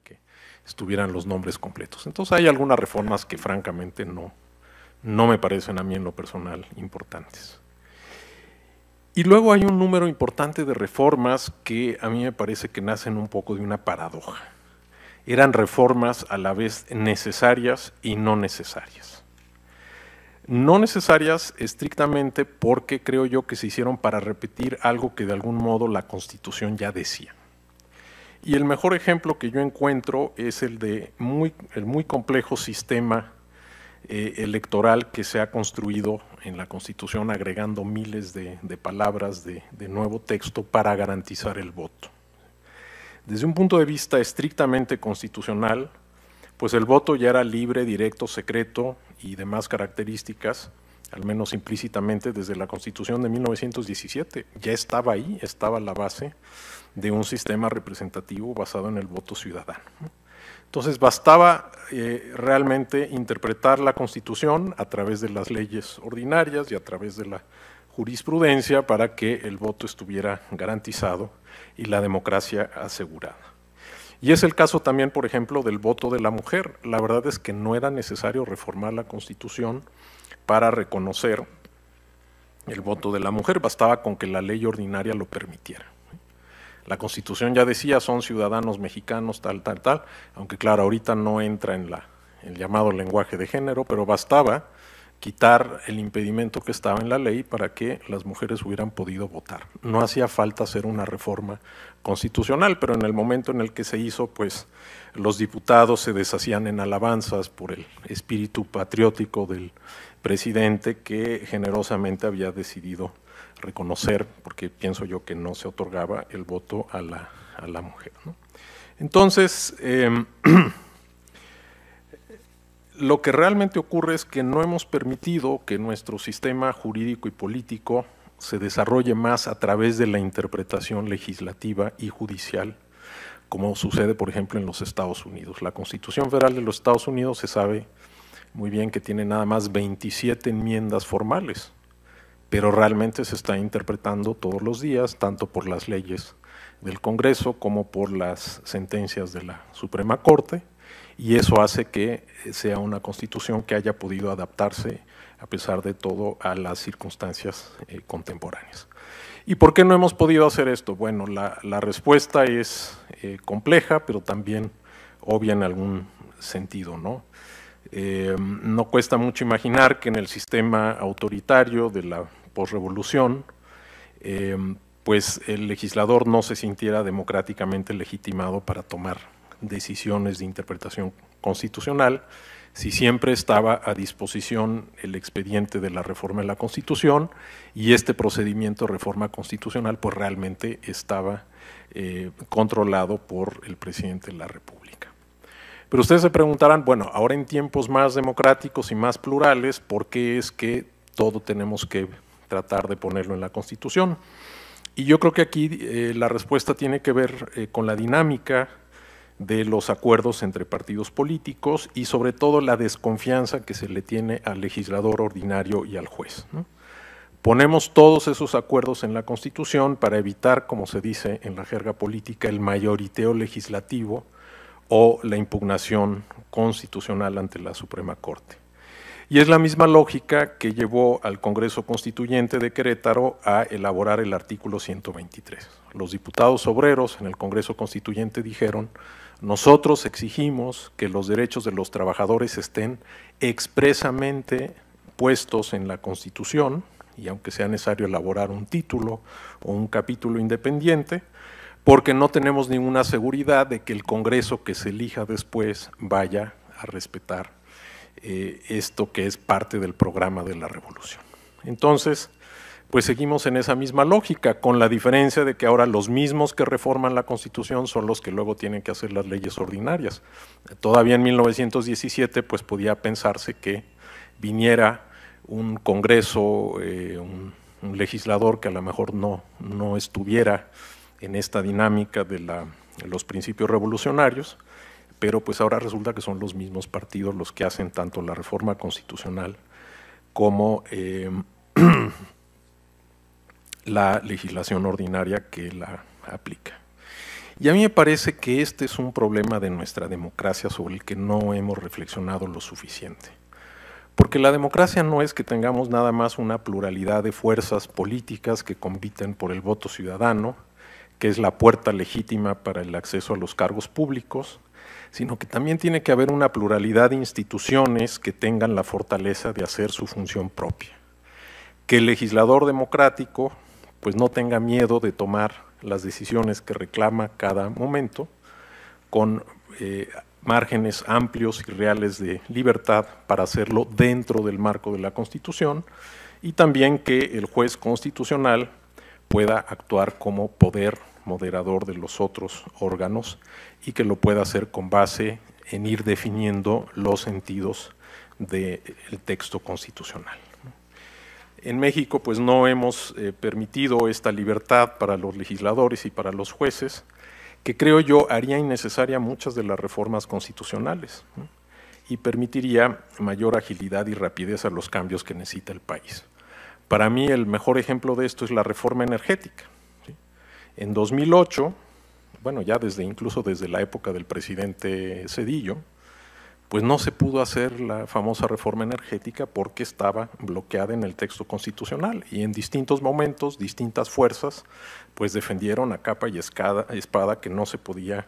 que estuvieran los nombres completos. Entonces hay algunas reformas que francamente no me parecen a mí en lo personal importantes. Y luego hay un número importante de reformas que a mí me parece que nacen un poco de una paradoja. Eran reformas a la vez necesarias y no necesarias. No necesarias estrictamente porque creo yo que se hicieron para repetir algo que de algún modo la Constitución ya decía. Y el mejor ejemplo que yo encuentro es el muy complejo sistema electoral que se ha construido en la Constitución agregando miles de palabras de nuevo texto para garantizar el voto. Desde un punto de vista estrictamente constitucional, pues el voto ya era libre, directo, secreto y demás características, al menos implícitamente desde la Constitución de 1917. Ya estaba ahí, estaba la base de un sistema representativo basado en el voto ciudadano. Entonces bastaba realmente interpretar la Constitución a través de las leyes ordinarias y a través de la jurisprudencia para que el voto estuviera garantizado y la democracia asegurada. Y es el caso también, por ejemplo, del voto de la mujer. La verdad es que no era necesario reformar la Constitución para reconocer el voto de la mujer, bastaba con que la ley ordinaria lo permitiera. La Constitución ya decía, son ciudadanos mexicanos, tal, aunque claro, ahorita no entra en el llamado lenguaje de género, pero bastaba quitar el impedimento que estaba en la ley para que las mujeres hubieran podido votar. No hacía falta hacer una reforma constitucional, pero en el momento en el que se hizo, pues los diputados se deshacían en alabanzas por el espíritu patriótico del presidente que generosamente había decidido reconocer, porque pienso yo que no se otorgaba el voto a la mujer, ¿no? Entonces, lo que realmente ocurre es que no hemos permitido que nuestro sistema jurídico y político se desarrolle más a través de la interpretación legislativa y judicial, como sucede, por ejemplo, en los Estados Unidos. La Constitución Federal de los Estados Unidos se sabe muy bien que tiene nada más 27 enmiendas formales, pero realmente se está interpretando todos los días, tanto por las leyes del Congreso como por las sentencias de la Suprema Corte, y eso hace que sea una Constitución que haya podido adaptarse, a pesar de todo, a las circunstancias contemporáneas. ¿Y por qué no hemos podido hacer esto? Bueno, la respuesta es compleja, pero también obvia en algún sentido, ¿no? No cuesta mucho imaginar que en el sistema autoritario de la posrevolución, pues el legislador no se sintiera democráticamente legitimado para tomar decisiones de interpretación constitucional, si siempre estaba a disposición el expediente de la reforma de la Constitución y este procedimiento de reforma constitucional pues realmente estaba controlado por el presidente de la República. Pero ustedes se preguntarán, bueno, ahora en tiempos más democráticos y más plurales, ¿por qué es que todo tenemos que tratar de ponerlo en la Constitución? Y yo creo que aquí la respuesta tiene que ver con la dinámica de los acuerdos entre partidos políticos y sobre todo la desconfianza que se le tiene al legislador ordinario y al juez, ¿no? Ponemos todos esos acuerdos en la Constitución para evitar, como se dice en la jerga política, el mayoriteo legislativo o la impugnación constitucional ante la Suprema Corte. Y es la misma lógica que llevó al Congreso Constituyente de Querétaro a elaborar el artículo 123. Los diputados obreros en el Congreso Constituyente dijeron: nosotros exigimos que los derechos de los trabajadores estén expresamente puestos en la Constitución, y aunque sea necesario elaborar un título o un capítulo independiente, porque no tenemos ninguna seguridad de que el Congreso que se elija después vaya a respetar esto que es parte del programa de la revolución. Entonces, pues seguimos en esa misma lógica, con la diferencia de que ahora los mismos que reforman la Constitución son los que luego tienen que hacer las leyes ordinarias. Todavía en 1917 pues podía pensarse que viniera un Congreso, un legislador que a lo mejor no estuviera en esta dinámica de los principios revolucionarios, pero pues ahora resulta que son los mismos partidos los que hacen tanto la reforma constitucional como la legislación ordinaria que la aplica. Y a mí me parece que este es un problema de nuestra democracia sobre el que no hemos reflexionado lo suficiente. Porque la democracia no es que tengamos nada más una pluralidad de fuerzas políticas que compiten por el voto ciudadano, que es la puerta legítima para el acceso a los cargos públicos, sino que también tiene que haber una pluralidad de instituciones que tengan la fortaleza de hacer su función propia. Que el legislador democrático pues no tenga miedo de tomar las decisiones que reclama cada momento con márgenes amplios y reales de libertad para hacerlo dentro del marco de la Constitución, y también que el juez constitucional pueda actuar como poder moderador de los otros órganos y que lo pueda hacer con base en ir definiendo los sentidos del texto constitucional. En México pues no hemos permitido esta libertad para los legisladores y para los jueces, que creo yo haría innecesaria muchas de las reformas constitucionales, ¿no? Y permitiría mayor agilidad y rapidez a los cambios que necesita el país. Para mí el mejor ejemplo de esto es la reforma energética, ¿sí? En 2008, bueno, ya incluso desde la época del presidente Zedillo, pues no se pudo hacer la famosa reforma energética porque estaba bloqueada en el texto constitucional, y en distintos momentos, distintas fuerzas, pues defendieron a capa y espada que no se podía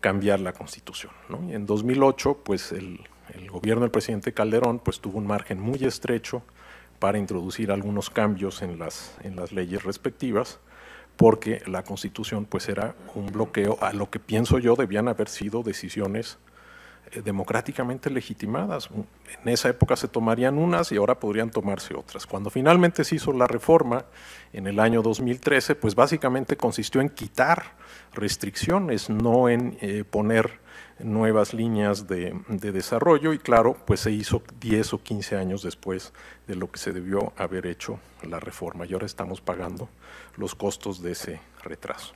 cambiar la Constitución, ¿no? Y en 2008, pues el gobierno del presidente Calderón pues tuvo un margen muy estrecho para introducir algunos cambios en las leyes respectivas, porque la Constitución pues era un bloqueo a lo que pienso yo debían haber sido decisiones democráticamente legitimadas. En esa época se tomarían unas y ahora podrían tomarse otras. Cuando finalmente se hizo la reforma en el año 2013, pues básicamente consistió en quitar restricciones, no en poner nuevas líneas de desarrollo, y claro, pues se hizo 10 o 15 años después de lo que se debió haber hecho la reforma, y ahora estamos pagando los costos de ese retraso.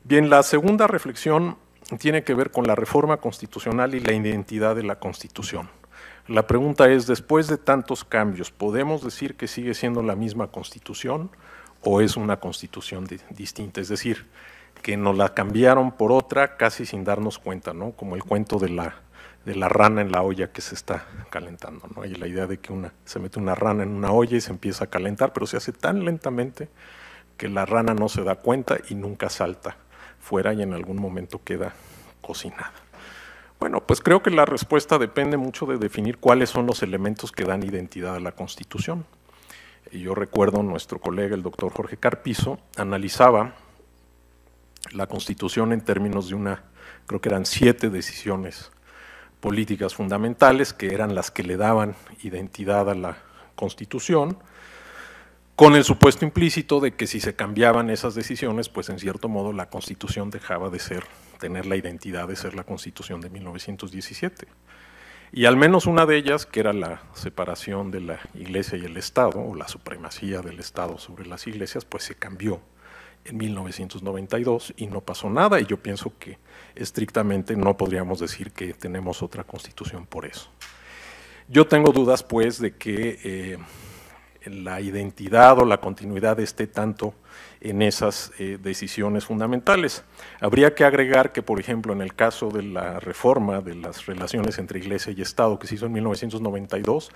Bien, la segunda reflexión tiene que ver con la reforma constitucional y la identidad de la Constitución. La pregunta es, después de tantos cambios, ¿podemos decir que sigue siendo la misma Constitución o es una Constitución distinta? Es decir, que nos la cambiaron por otra casi sin darnos cuenta, ¿no? Como el cuento de la rana en la olla que se está calentando, ¿no? Y la idea de que se mete una rana en una olla y se empieza a calentar, pero se hace tan lentamente que la rana no se da cuenta y nunca salta fuera y en algún momento queda cocinada. Bueno, pues creo que la respuesta depende mucho de definir cuáles son los elementos que dan identidad a la Constitución. Y yo recuerdo nuestro colega, el doctor Jorge Carpizo, analizaba la Constitución en términos de creo que eran 7 decisiones políticas fundamentales que eran las que le daban identidad a la Constitución, con el supuesto implícito de que si se cambiaban esas decisiones, pues en cierto modo la Constitución dejaba de tener la identidad de ser la Constitución de 1917. Y al menos una de ellas, que era la separación de la Iglesia y el Estado, o la supremacía del Estado sobre las iglesias, pues se cambió en 1992 y no pasó nada, y yo pienso que estrictamente no podríamos decir que tenemos otra Constitución por eso. Yo tengo dudas, pues, de que la identidad o la continuidad esté tanto en esas decisiones fundamentales. Habría que agregar que, por ejemplo, en el caso de la reforma de las relaciones entre Iglesia y Estado que se hizo en 1992,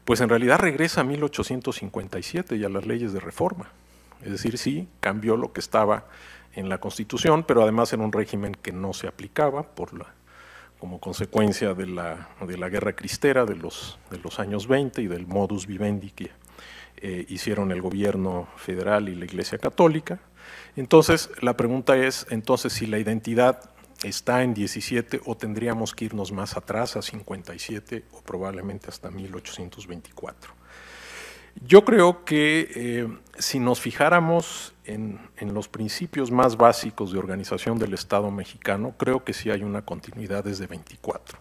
pues en realidad regresa a 1857 y a las leyes de reforma. Es decir, sí, cambió lo que estaba en la Constitución, pero además era un régimen que no se aplicaba como consecuencia de la guerra cristera de los años 20 y del modus vivendi que hicieron el gobierno federal y la Iglesia Católica. Entonces, la pregunta es, entonces, si la identidad está en 17 o tendríamos que irnos más atrás, a 57 o probablemente hasta 1824. Yo creo que si nos fijáramos en los principios más básicos de organización del Estado mexicano, creo que sí hay una continuidad desde 24.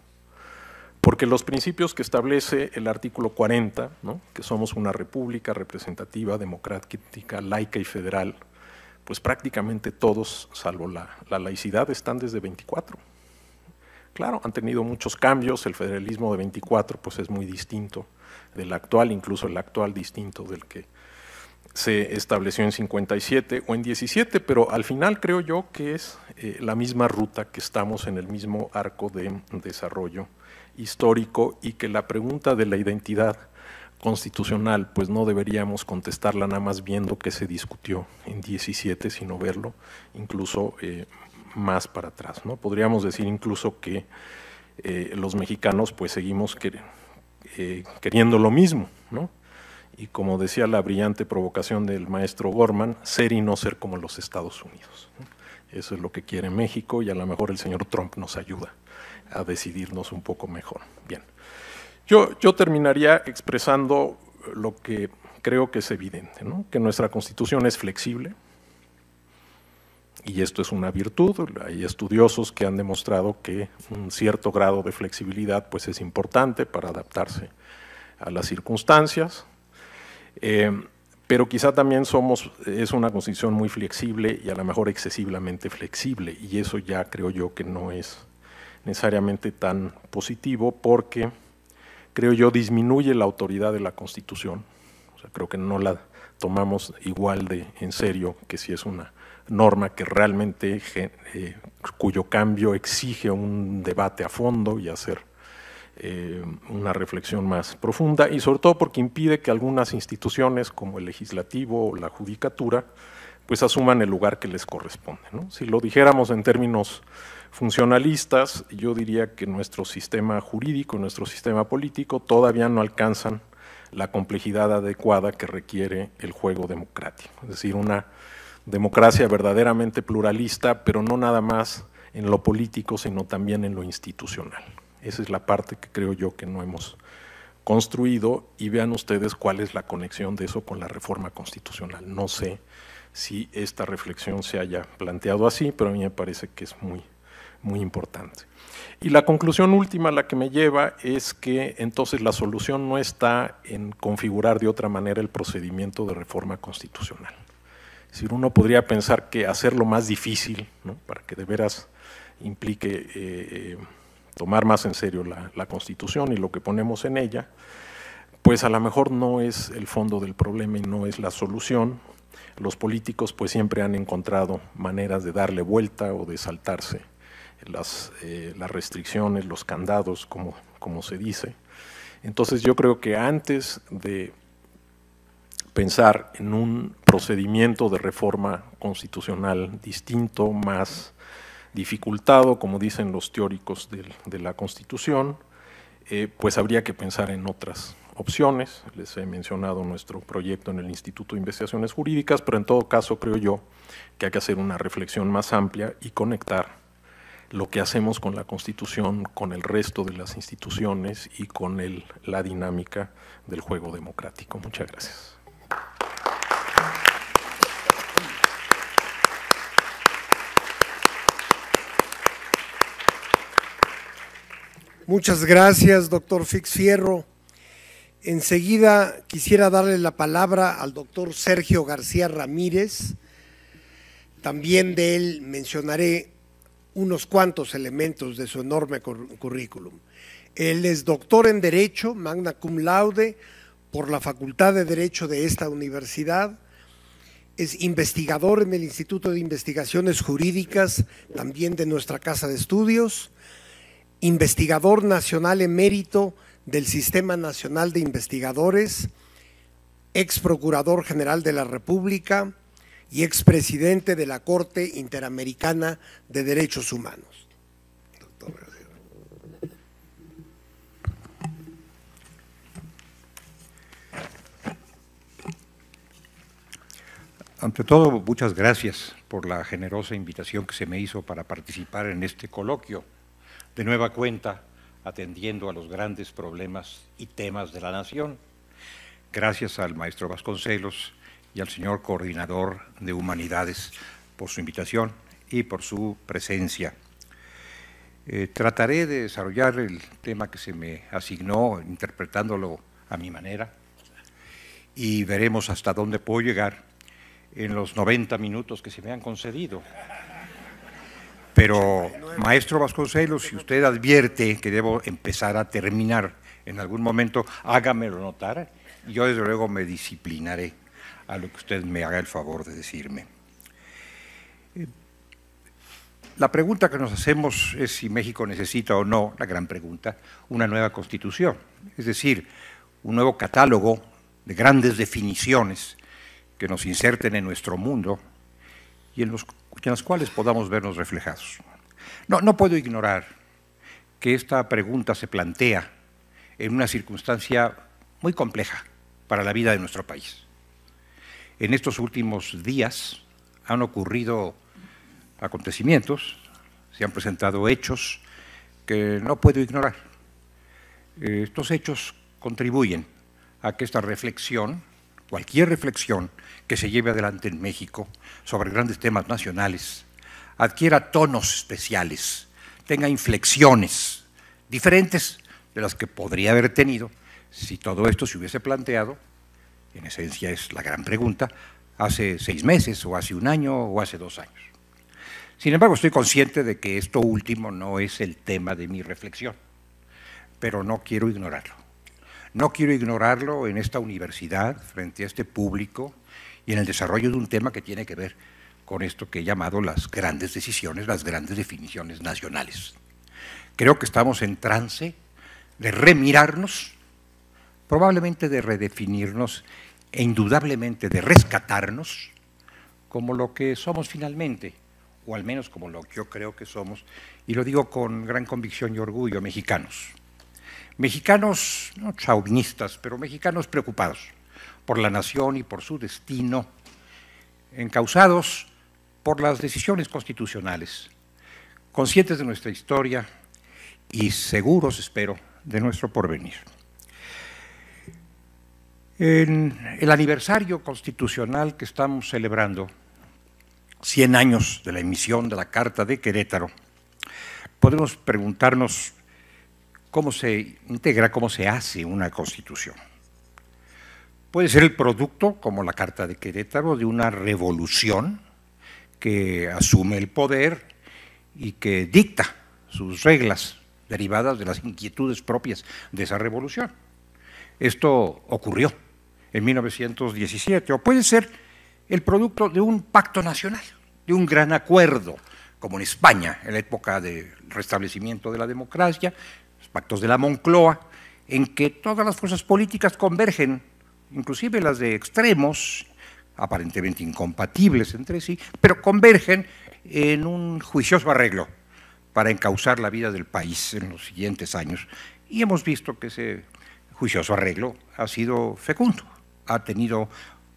Porque los principios que establece el artículo 40, ¿no?, que somos una república representativa, democrática, laica y federal, pues prácticamente todos, salvo la laicidad, están desde 24. Claro, han tenido muchos cambios, el federalismo de 24 pues es muy distinto del actual, incluso el actual distinto del que se estableció en 57 o en 17, pero al final creo yo que es la misma ruta, que estamos en el mismo arco de desarrollo histórico y que la pregunta de la identidad constitucional pues no deberíamos contestarla nada más viendo que se discutió en 17, sino verlo incluso más para atrás, ¿no? Podríamos decir incluso que los mexicanos pues seguimos queriendo lo mismo, ¿no? Y como decía la brillante provocación del maestro Gorman, ser y no ser como los Estados Unidos, ¿no? Eso es lo que quiere México y a lo mejor el señor Trump nos ayuda a decidirnos un poco mejor. Bien, yo terminaría expresando lo que creo que es evidente, ¿no? Que nuestra Constitución es flexible, y esto es una virtud. Hay estudiosos que han demostrado que un cierto grado de flexibilidad pues es importante para adaptarse a las circunstancias, pero quizá también es una Constitución muy flexible y a lo mejor excesivamente flexible, y eso ya creo yo que no es necesariamente tan positivo, porque creo yo disminuye la autoridad de la Constitución. O sea, creo que no la tomamos igual de en serio que si es una norma que realmente cuyo cambio exige un debate a fondo y hacer una reflexión más profunda, y sobre todo porque impide que algunas instituciones como el legislativo o la judicatura pues asuman el lugar que les corresponde, ¿no? Si lo dijéramos en términos funcionalistas, yo diría que nuestro sistema jurídico, nuestro sistema político todavía no alcanzan la complejidad adecuada que requiere el juego democrático, es decir, una democracia verdaderamente pluralista, pero no nada más en lo político, sino también en lo institucional. Esa es la parte que creo yo que no hemos construido, y vean ustedes cuál es la conexión de eso con la reforma constitucional. No sé si esta reflexión se haya planteado así, pero a mí me parece que es muy importante. Y la conclusión última a la que me lleva es que entonces la solución no está en configurar de otra manera el procedimiento de reforma constitucional. Es decir, uno podría pensar que hacerlo más difícil, ¿no?, para que de veras implique tomar más en serio la Constitución y lo que ponemos en ella, pues a lo mejor no es el fondo del problema y no es la solución. Los políticos pues siempre han encontrado maneras de darle vuelta o de saltarse las restricciones, los candados, como se dice. Entonces yo creo que antes de pensar en un procedimiento de reforma constitucional distinto, más dificultado, como dicen los teóricos de la Constitución, pues habría que pensar en otras opciones. Les he mencionado nuestro proyecto en el Instituto de Investigaciones Jurídicas, pero en todo caso creo yo que hay que hacer una reflexión más amplia y conectar lo que hacemos con la Constitución con el resto de las instituciones y con la dinámica del juego democrático. Muchas gracias. Muchas gracias, doctor Fix Fierro. Enseguida quisiera darle la palabra al doctor Sergio García Ramírez. También de él mencionaré unos cuantos elementos de su enorme currículum. Él es doctor en Derecho, magna cum laude, por la Facultad de Derecho de esta universidad. Es investigador en el Instituto de Investigaciones Jurídicas, también de nuestra Casa de Estudios. Investigador nacional emérito del Sistema Nacional de Investigadores, ex Procurador General de la República y expresidente de la Corte Interamericana de Derechos Humanos. Doctor. Ante todo, muchas gracias por la generosa invitación que se me hizo para participar en este coloquio, de nueva cuenta atendiendo a los grandes problemas y temas de la nación. Gracias al maestro Vasconcelos y al señor coordinador de Humanidades por su invitación y por su presencia. Trataré de desarrollar el tema que se me asignó, interpretándolo a mi manera, y veremos hasta dónde puedo llegar en los 90 minutos que se me han concedido. Pero, maestro Vasconcelos, si usted advierte que debo empezar a terminar en algún momento, hágamelo notar, y yo desde luego me disciplinaré a lo que usted me haga el favor de decirme. La pregunta que nos hacemos es si México necesita o no, la gran pregunta, una nueva Constitución, es decir, un nuevo catálogo de grandes definiciones que nos inserten en nuestro mundo y en las cuales podamos vernos reflejados. No puedo ignorar que esta pregunta se plantea en una circunstancia muy compleja para la vida de nuestro país. En estos últimos días han ocurrido acontecimientos, se han presentado hechos que no puedo ignorar. Estos hechos contribuyen a que esta reflexión, cualquier reflexión que se lleve adelante en México sobre grandes temas nacionales, adquiera tonos especiales, tenga inflexiones diferentes de las que podría haber tenido si todo esto se hubiese planteado, en esencia es la gran pregunta, hace 6 meses o hace 1 año o hace 2 años. Sin embargo, estoy consciente de que esto último no es el tema de mi reflexión, pero no quiero ignorarlo. No quiero ignorarlo en esta universidad, frente a este público, y en el desarrollo de un tema que tiene que ver con esto que he llamado las grandes decisiones, las grandes definiciones nacionales. Creo que estamos en trance de remirarnos, probablemente de redefinirnos e indudablemente de rescatarnos como lo que somos finalmente, o al menos como lo que yo creo que somos, y lo digo con gran convicción y orgullo, mexicanos. Mexicanos, no chauvinistas, pero mexicanos preocupados por la nación y por su destino, encausados por las decisiones constitucionales, conscientes de nuestra historia y seguros, espero, de nuestro porvenir. En el aniversario constitucional que estamos celebrando, 100 años de la emisión de la Carta de Querétaro, podemos preguntarnos cómo se integra, cómo se hace una Constitución. Puede ser el producto, como la Carta de Querétaro, de una revolución que asume el poder y que dicta sus reglas derivadas de las inquietudes propias de esa revolución. Esto ocurrió en 1917, o puede ser el producto de un pacto nacional, de un gran acuerdo, como en España, en la época del restablecimiento de la democracia, los pactos de la Moncloa, en que todas las fuerzas políticas convergen, inclusive las de extremos, aparentemente incompatibles entre sí, pero convergen en un juicioso arreglo para encauzar la vida del país en los siguientes años. Y hemos visto que ese juicioso arreglo ha sido fecundo, ha tenido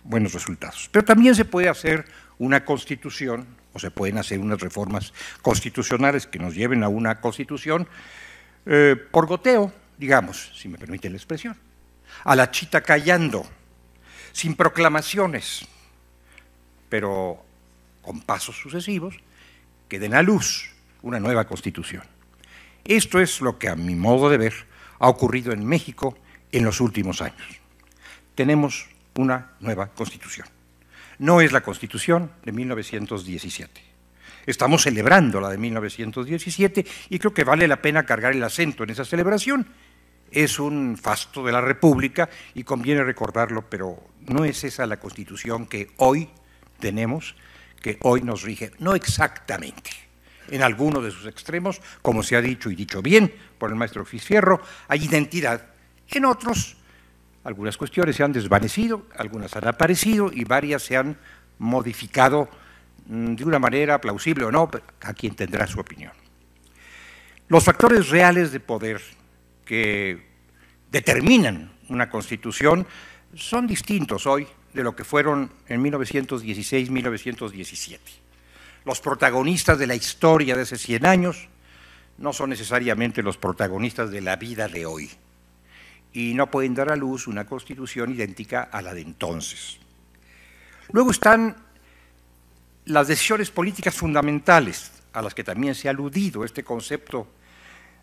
buenos resultados. Pero también se puede hacer una constitución, o se pueden hacer unas reformas constitucionales que nos lleven a una constitución por goteo, digamos, si me permite la expresión, a la chita callando, sin proclamaciones, pero con pasos sucesivos que den a luz una nueva constitución. Esto es lo que, a mi modo de ver, ha ocurrido en México en los últimos años. Tenemos una nueva Constitución. No es la Constitución de 1917. Estamos celebrando la de 1917 y creo que vale la pena cargar el acento en esa celebración. Es un fasto de la República y conviene recordarlo, pero no es esa la Constitución que hoy tenemos, que hoy nos rige. No exactamente. En alguno de sus extremos, como se ha dicho y dicho bien por el maestro Fisfierro, hay identidad. En otros, algunas cuestiones se han desvanecido, algunas han aparecido y varias se han modificado de una manera plausible o no, a quien tendrá su opinión. Los factores reales de poder que determinan una Constitución son distintos hoy de lo que fueron en 1916-1917. Los protagonistas de la historia de hace 100 años no son necesariamente los protagonistas de la vida de hoy y no pueden dar a luz una Constitución idéntica a la de entonces. Luego están las decisiones políticas fundamentales, a las que también se ha aludido este concepto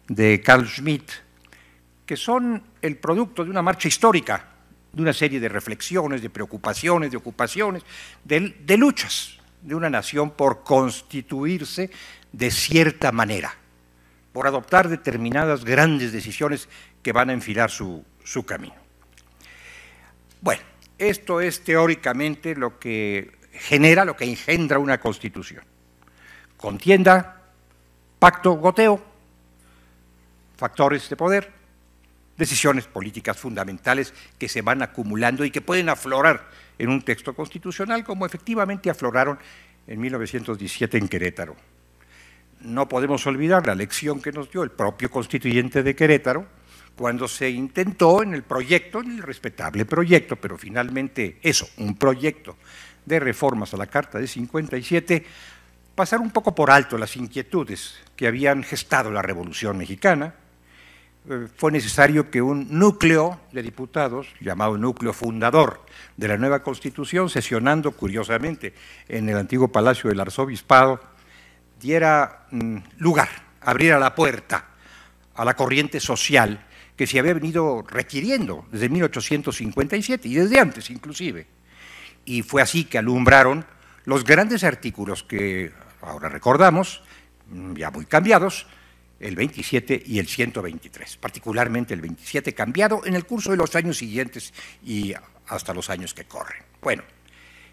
de Carl Schmitt, que son el producto de una marcha histórica, de una serie de reflexiones, de preocupaciones, de ocupaciones, de luchas de una nación por constituirse de cierta manera, por adoptar determinadas grandes decisiones que van a enfilar su camino. Bueno, esto es teóricamente lo que genera, lo que engendra una Constitución. Contienda, pacto, goteo, factores de poder, decisiones políticas fundamentales que se van acumulando y que pueden aflorar en un texto constitucional, como efectivamente afloraron en 1917 en Querétaro. No podemos olvidar la lección que nos dio el propio constituyente de Querétaro, cuando se intentó en el proyecto, en el respetable proyecto, pero finalmente eso, un proyecto de reformas a la Carta de 57, pasar un poco por alto las inquietudes que habían gestado la Revolución Mexicana. Fue necesario que un núcleo de diputados, llamado núcleo fundador de la nueva Constitución, sesionando curiosamente en el antiguo Palacio del Arzobispado, diera lugar, abriera la puerta a la corriente social que se había venido requiriendo desde 1857 y desde antes inclusive. Y fue así que alumbraron los grandes artículos que ahora recordamos, ya muy cambiados, el 27 y el 123, particularmente el 27 cambiado en el curso de los años siguientes y hasta los años que corren. Bueno,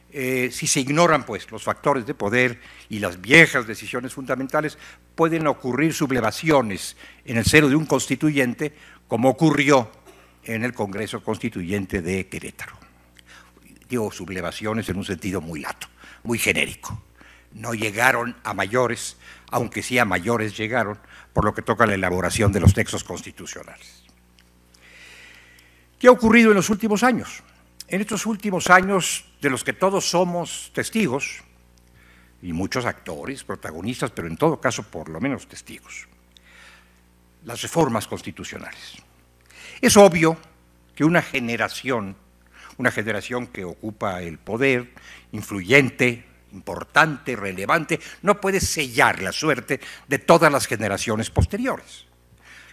si se ignoran pues los factores de poder y las viejas decisiones fundamentales, pueden ocurrir sublevaciones en el seno de un constituyente, como ocurrió en el Congreso Constituyente de Querétaro. Digo sublevaciones en un sentido muy lato, muy genérico. No llegaron a mayores, aunque sí a mayores llegaron, por lo que toca la elaboración de los textos constitucionales. ¿Qué ha ocurrido en los últimos años? En estos últimos años, de los que todos somos testigos, y muchos actores, protagonistas, pero en todo caso por lo menos testigos, las reformas constitucionales. Es obvio que una generación que ocupa el poder, influyente, importante, relevante, no puede sellar la suerte de todas las generaciones posteriores.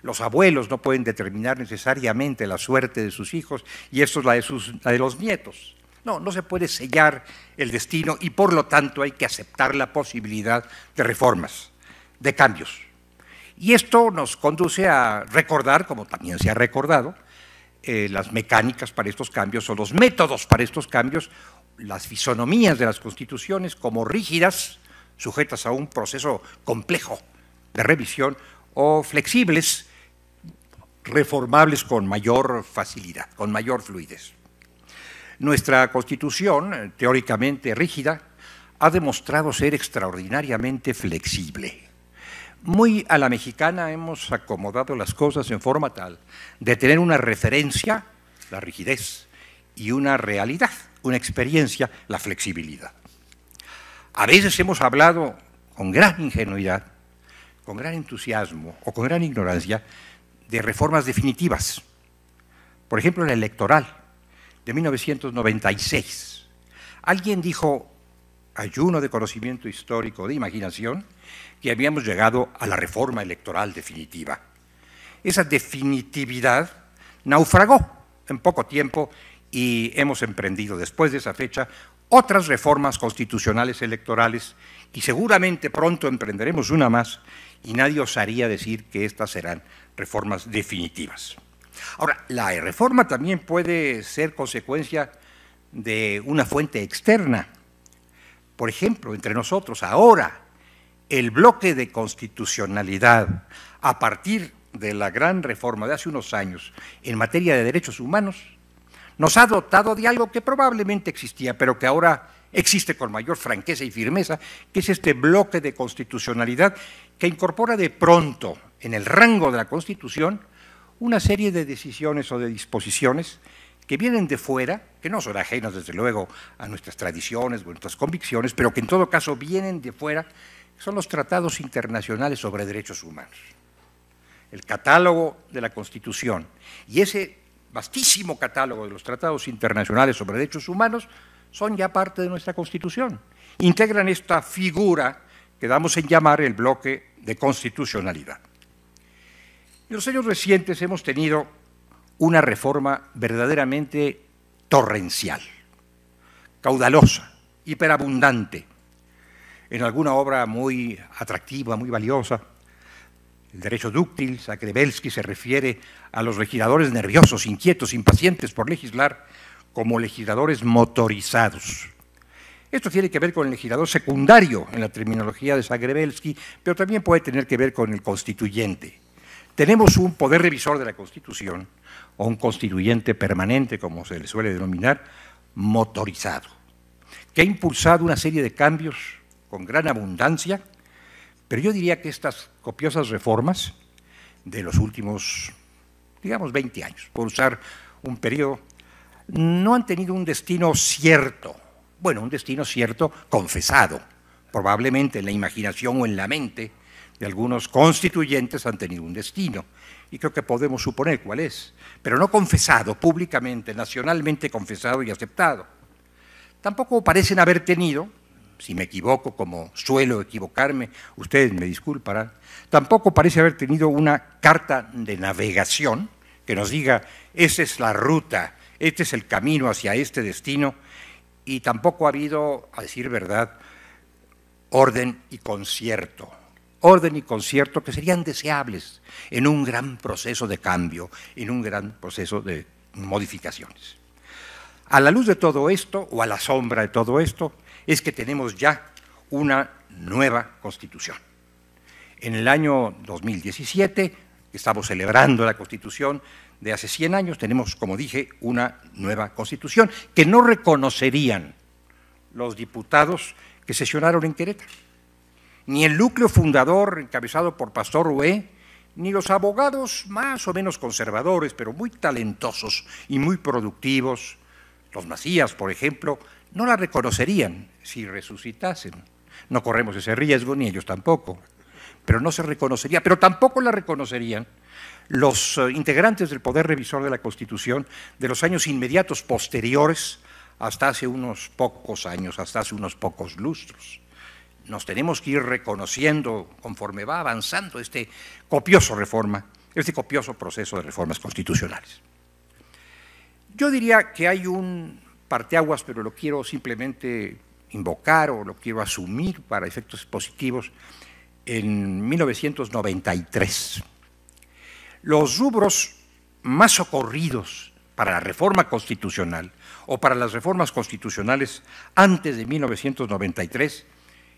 Los abuelos no pueden determinar necesariamente la suerte de sus hijos y esto es la de los nietos. No se puede sellar el destino y por lo tanto hay que aceptar la posibilidad de reformas, de cambios. Y esto nos conduce a recordar, como también se ha recordado, las mecánicas para estos cambios o los métodos para estos cambios, las fisonomías de las constituciones como rígidas, sujetas a un proceso complejo de revisión, o flexibles, reformables con mayor facilidad, con mayor fluidez. Nuestra Constitución, teóricamente rígida, ha demostrado ser extraordinariamente flexible. Muy a la mexicana hemos acomodado las cosas en forma tal de tener una referencia, la rigidez, y una realidad, una experiencia, la flexibilidad. A veces hemos hablado con gran ingenuidad, con gran entusiasmo o con gran ignorancia de reformas definitivas. Por ejemplo, la electoral de 1996. Alguien dijo, ayuno de conocimiento histórico, de imaginación, que habíamos llegado a la reforma electoral definitiva. Esa definitividad naufragó en poco tiempo y hemos emprendido después de esa fecha otras reformas constitucionales electorales y seguramente pronto emprenderemos una más y nadie osaría decir que estas serán reformas definitivas. Ahora, la reforma también puede ser consecuencia de una fuente externa. Por ejemplo, entre nosotros ahora, el bloque de constitucionalidad a partir de la gran reforma de hace unos años en materia de derechos humanos nos ha dotado de algo que probablemente existía, pero que ahora existe con mayor franqueza y firmeza, que es este bloque de constitucionalidad que incorpora de pronto en el rango de la Constitución una serie de decisiones o de disposiciones que vienen de fuera, que no son ajenas desde luego a nuestras tradiciones o nuestras convicciones, pero que en todo caso vienen de fuera, son los tratados internacionales sobre derechos humanos. El catálogo de la Constitución y ese vastísimo catálogo de los tratados internacionales sobre derechos humanos son ya parte de nuestra Constitución. Integran esta figura que damos en llamar el bloque de constitucionalidad. En los años recientes hemos tenido una reforma verdaderamente torrencial, caudalosa, hiperabundante, en alguna obra muy atractiva, muy valiosa. El derecho dúctil, Zakrevelsky se refiere a los legisladores nerviosos, inquietos, impacientes por legislar, como legisladores motorizados. Esto tiene que ver con el legislador secundario en la terminología de Zagrebelsky, pero también puede tener que ver con el constituyente. Tenemos un poder revisor de la Constitución, o un constituyente permanente, como se le suele denominar, motorizado, que ha impulsado una serie de cambios con gran abundancia, pero yo diría que estas copiosas reformas de los últimos, digamos, 20 años, por usar un periodo, no han tenido un destino cierto. Bueno, un destino cierto confesado, probablemente en la imaginación o en la mente de algunos constituyentes han tenido un destino, y creo que podemos suponer cuál es, pero no confesado públicamente, nacionalmente confesado y aceptado. Tampoco parecen haber tenido, si me equivoco, como suelo equivocarme, ustedes me disculparán, tampoco parece haber tenido una carta de navegación que nos diga, esa es la ruta, este es el camino hacia este destino, y tampoco ha habido, a decir verdad, orden y concierto que serían deseables en un gran proceso de cambio, en un gran proceso de modificaciones. A la luz de todo esto, o a la sombra de todo esto, es que tenemos ya una nueva Constitución. En el año 2017, estamos celebrando la Constitución de hace 100 años, tenemos, como dije, una nueva Constitución que no reconocerían los diputados que sesionaron en Querétaro, ni el núcleo fundador encabezado por Pastor Rué, ni los abogados más o menos conservadores, pero muy talentosos y muy productivos, los Macías, por ejemplo, no la reconocerían si resucitasen. No corremos ese riesgo, ni ellos tampoco, pero no se reconocería, pero tampoco la reconocerían los integrantes del Poder Revisor de la Constitución de los años inmediatos posteriores hasta hace unos pocos años, hasta hace unos pocos lustros. Nos tenemos que ir reconociendo conforme va avanzando este copioso proceso de reformas constitucionales. Yo diría que hay un parteaguas, pero lo quiero simplemente invocar o lo quiero asumir para efectos positivos, en 1993. Los rubros más socorridos para la reforma constitucional o para las reformas constitucionales antes de 1993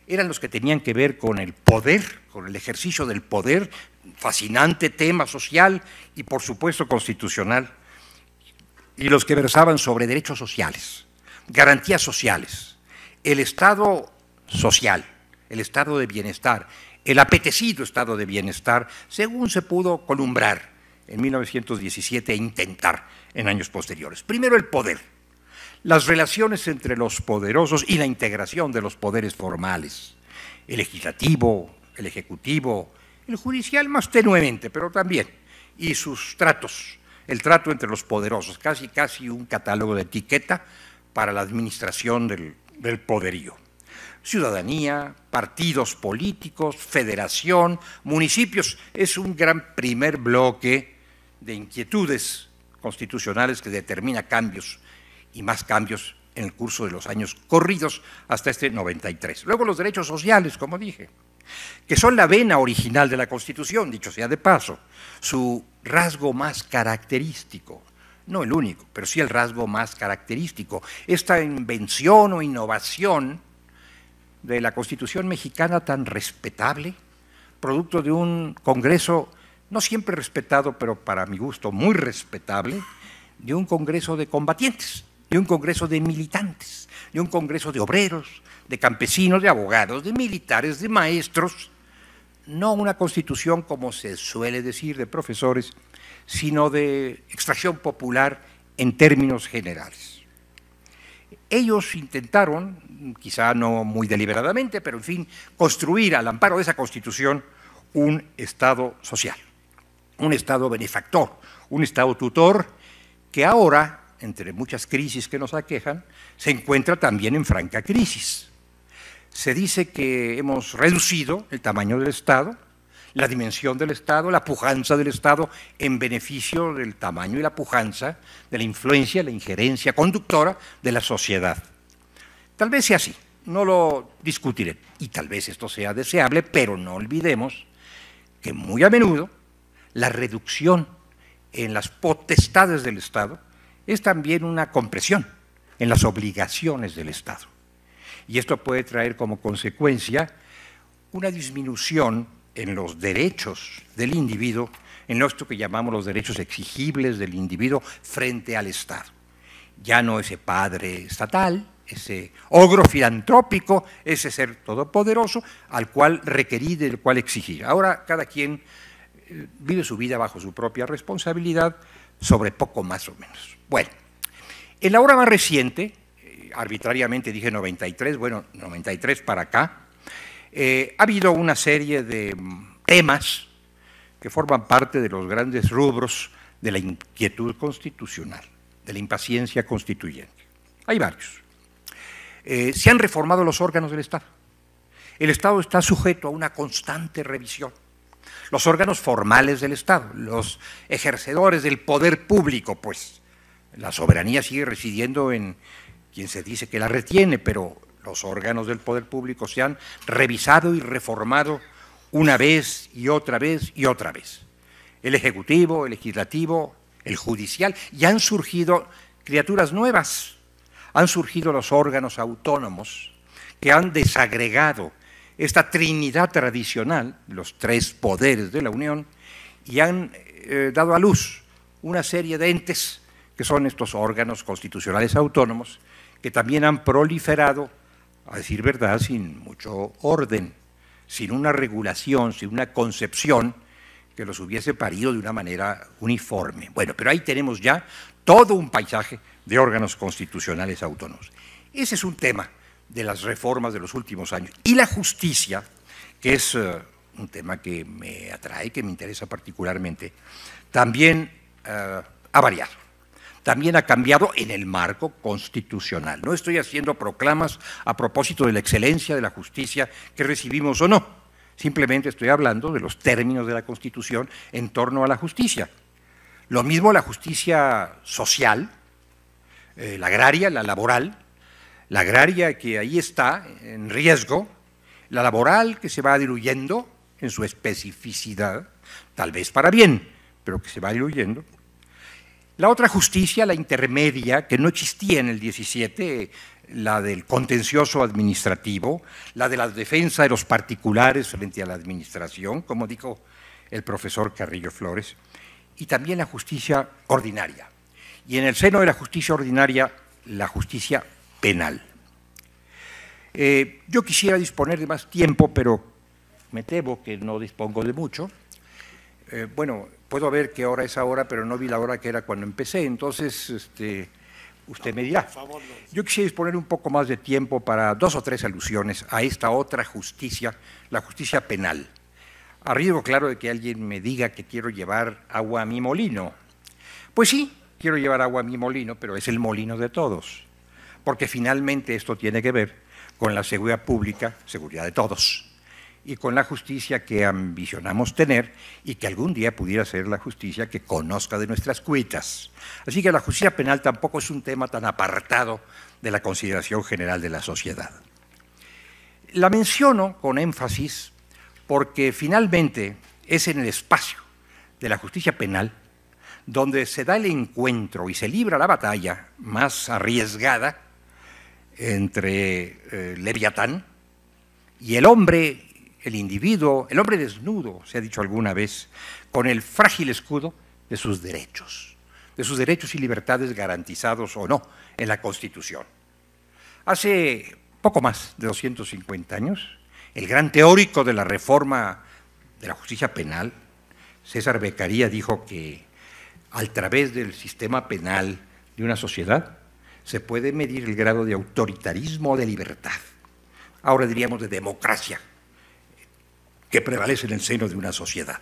eran los que tenían que ver con el poder, con el ejercicio del poder, fascinante tema social y por supuesto constitucional, y los que versaban sobre derechos sociales, garantías sociales, el Estado social, el estado de bienestar, el apetecido estado de bienestar, según se pudo columbrar en 1917 e intentar en años posteriores. Primero, el poder, las relaciones entre los poderosos y la integración de los poderes formales, el legislativo, el ejecutivo, el judicial más tenuemente, pero también, y sus tratos, el trato entre los poderosos, casi un catálogo de etiqueta para la administración del poderío. Ciudadanía, partidos políticos, federación, municipios, es un gran primer bloque de inquietudes constitucionales que determina cambios y más cambios en el curso de los años corridos hasta este 93. Luego los derechos sociales, como dije, que son la vena original de la Constitución, dicho sea de paso, su rasgo más característico, no el único, pero sí el rasgo más característico. Esta invención o innovación de la Constitución mexicana tan respetable, producto de un Congreso no siempre respetado, pero para mi gusto muy respetable, de un Congreso de combatientes, de un Congreso de militantes, de un Congreso de obreros, de campesinos, de abogados, de militares, de maestros, no una Constitución como se suele decir de profesores, sino de extracción popular en términos generales. Ellos intentaron, quizá no muy deliberadamente, pero en fin, construir al amparo de esa Constitución un Estado social, un Estado benefactor, un Estado tutor que ahora, entre muchas crisis que nos aquejan, se encuentra también en franca crisis. Se dice que hemos reducido el tamaño del Estado, la dimensión del Estado, la pujanza del Estado en beneficio del tamaño y la pujanza de la influencia, la injerencia conductora de la sociedad. Tal vez sea así, no lo discutiré, y tal vez esto sea deseable, pero no olvidemos que muy a menudo la reducción en las potestades del Estado es también una compresión en las obligaciones del Estado. Y esto puede traer como consecuencia una disminución en los derechos del individuo, en esto que llamamos los derechos exigibles del individuo frente al Estado. Ya no ese padre estatal, ese ogro filantrópico, ese ser todopoderoso al cual requerir, del cual exigir. Ahora cada quien vive su vida bajo su propia responsabilidad, sobre poco más o menos. Bueno, en la hora más reciente, arbitrariamente dije 93, bueno, 93 para acá, ha habido una serie de temas que forman parte de los grandes rubros de la inquietud constitucional, de la impaciencia constituyente. Hay varios. Se han reformado los órganos del Estado. El Estado está sujeto a una constante revisión. Los órganos formales del Estado, los ejercedores del poder público, pues la soberanía sigue residiendo en quien se dice que la retiene, pero los órganos del poder público se han revisado y reformado una vez y otra vez y otra vez. El Ejecutivo, el Legislativo, el Judicial, y han surgido criaturas nuevas. Han surgido los órganos autónomos que han desagregado esta trinidad tradicional, los tres poderes de la Unión, y han dado a luz una serie de entes que son estos órganos constitucionales autónomos, que también han proliferado, a decir verdad, sin mucho orden, sin una regulación, sin una concepción que los hubiese parido de una manera uniforme. Bueno, pero ahí tenemos ya todo un paisaje de órganos constitucionales autónomos. Ese es un tema de las reformas de los últimos años. Y la justicia, que es un tema que me atrae, que me interesa particularmente, también ha variado. También ha cambiado en el marco constitucional. No estoy haciendo proclamas a propósito de la excelencia de la justicia que recibimos o no. Simplemente estoy hablando de los términos de la Constitución en torno a la justicia. Lo mismo la justicia social, la agraria, la laboral, la agraria que ahí está en riesgo, la laboral que se va diluyendo en su especificidad, tal vez para bien, pero que se va diluyendo. La otra justicia, la intermedia, que no existía en el 17, la del contencioso administrativo, la de la defensa de los particulares frente a la administración, como dijo el profesor Carrillo Flores, y también la justicia ordinaria. Y en el seno de la justicia ordinaria, la justicia penal. Yo quisiera disponer de más tiempo, pero me temo que no dispongo de mucho. Bueno, puedo ver qué hora es ahora, pero no vi la hora que era cuando empecé, entonces usted me dirá. Yo quisiera disponer un poco más de tiempo para 2 o 3 alusiones a esta otra justicia, la justicia penal. A riesgo, claro, de que alguien me diga que quiero llevar agua a mi molino. Pues sí, quiero llevar agua a mi molino, pero es el molino de todos, porque finalmente esto tiene que ver con la seguridad pública, seguridad de todos, y con la justicia que ambicionamos tener y que algún día pudiera ser la justicia que conozca de nuestras cuitas. Así que la justicia penal tampoco es un tema tan apartado de la consideración general de la sociedad. La menciono con énfasis porque finalmente es en el espacio de la justicia penal donde se da el encuentro y se libra la batalla más arriesgada entre Leviatán y el hombre, el individuo, el hombre desnudo, se ha dicho alguna vez, con el frágil escudo de sus derechos y libertades garantizados o no en la Constitución. Hace poco más de 250 años, el gran teórico de la reforma de la justicia penal, César Beccaria, dijo que a través del sistema penal de una sociedad se puede medir el grado de autoritarismo o de libertad. Ahora diríamos de democracia, que prevalece en el seno de una sociedad.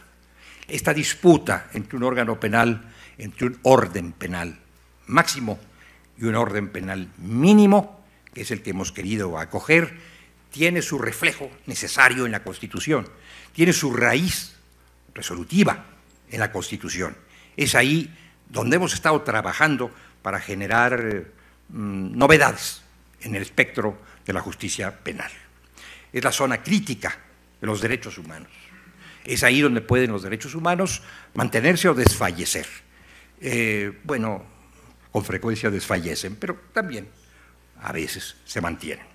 Esta disputa entre un órgano penal, entre un orden penal máximo y un orden penal mínimo, que es el que hemos querido acoger, tiene su reflejo necesario en la Constitución, tiene su raíz resolutiva en la Constitución. Es ahí donde hemos estado trabajando para generar novedades en el espectro de la justicia penal. Es la zona crítica de los derechos humanos. Es ahí donde pueden los derechos humanos mantenerse o desfallecer. Bueno, con frecuencia desfallecen, pero también a veces se mantienen.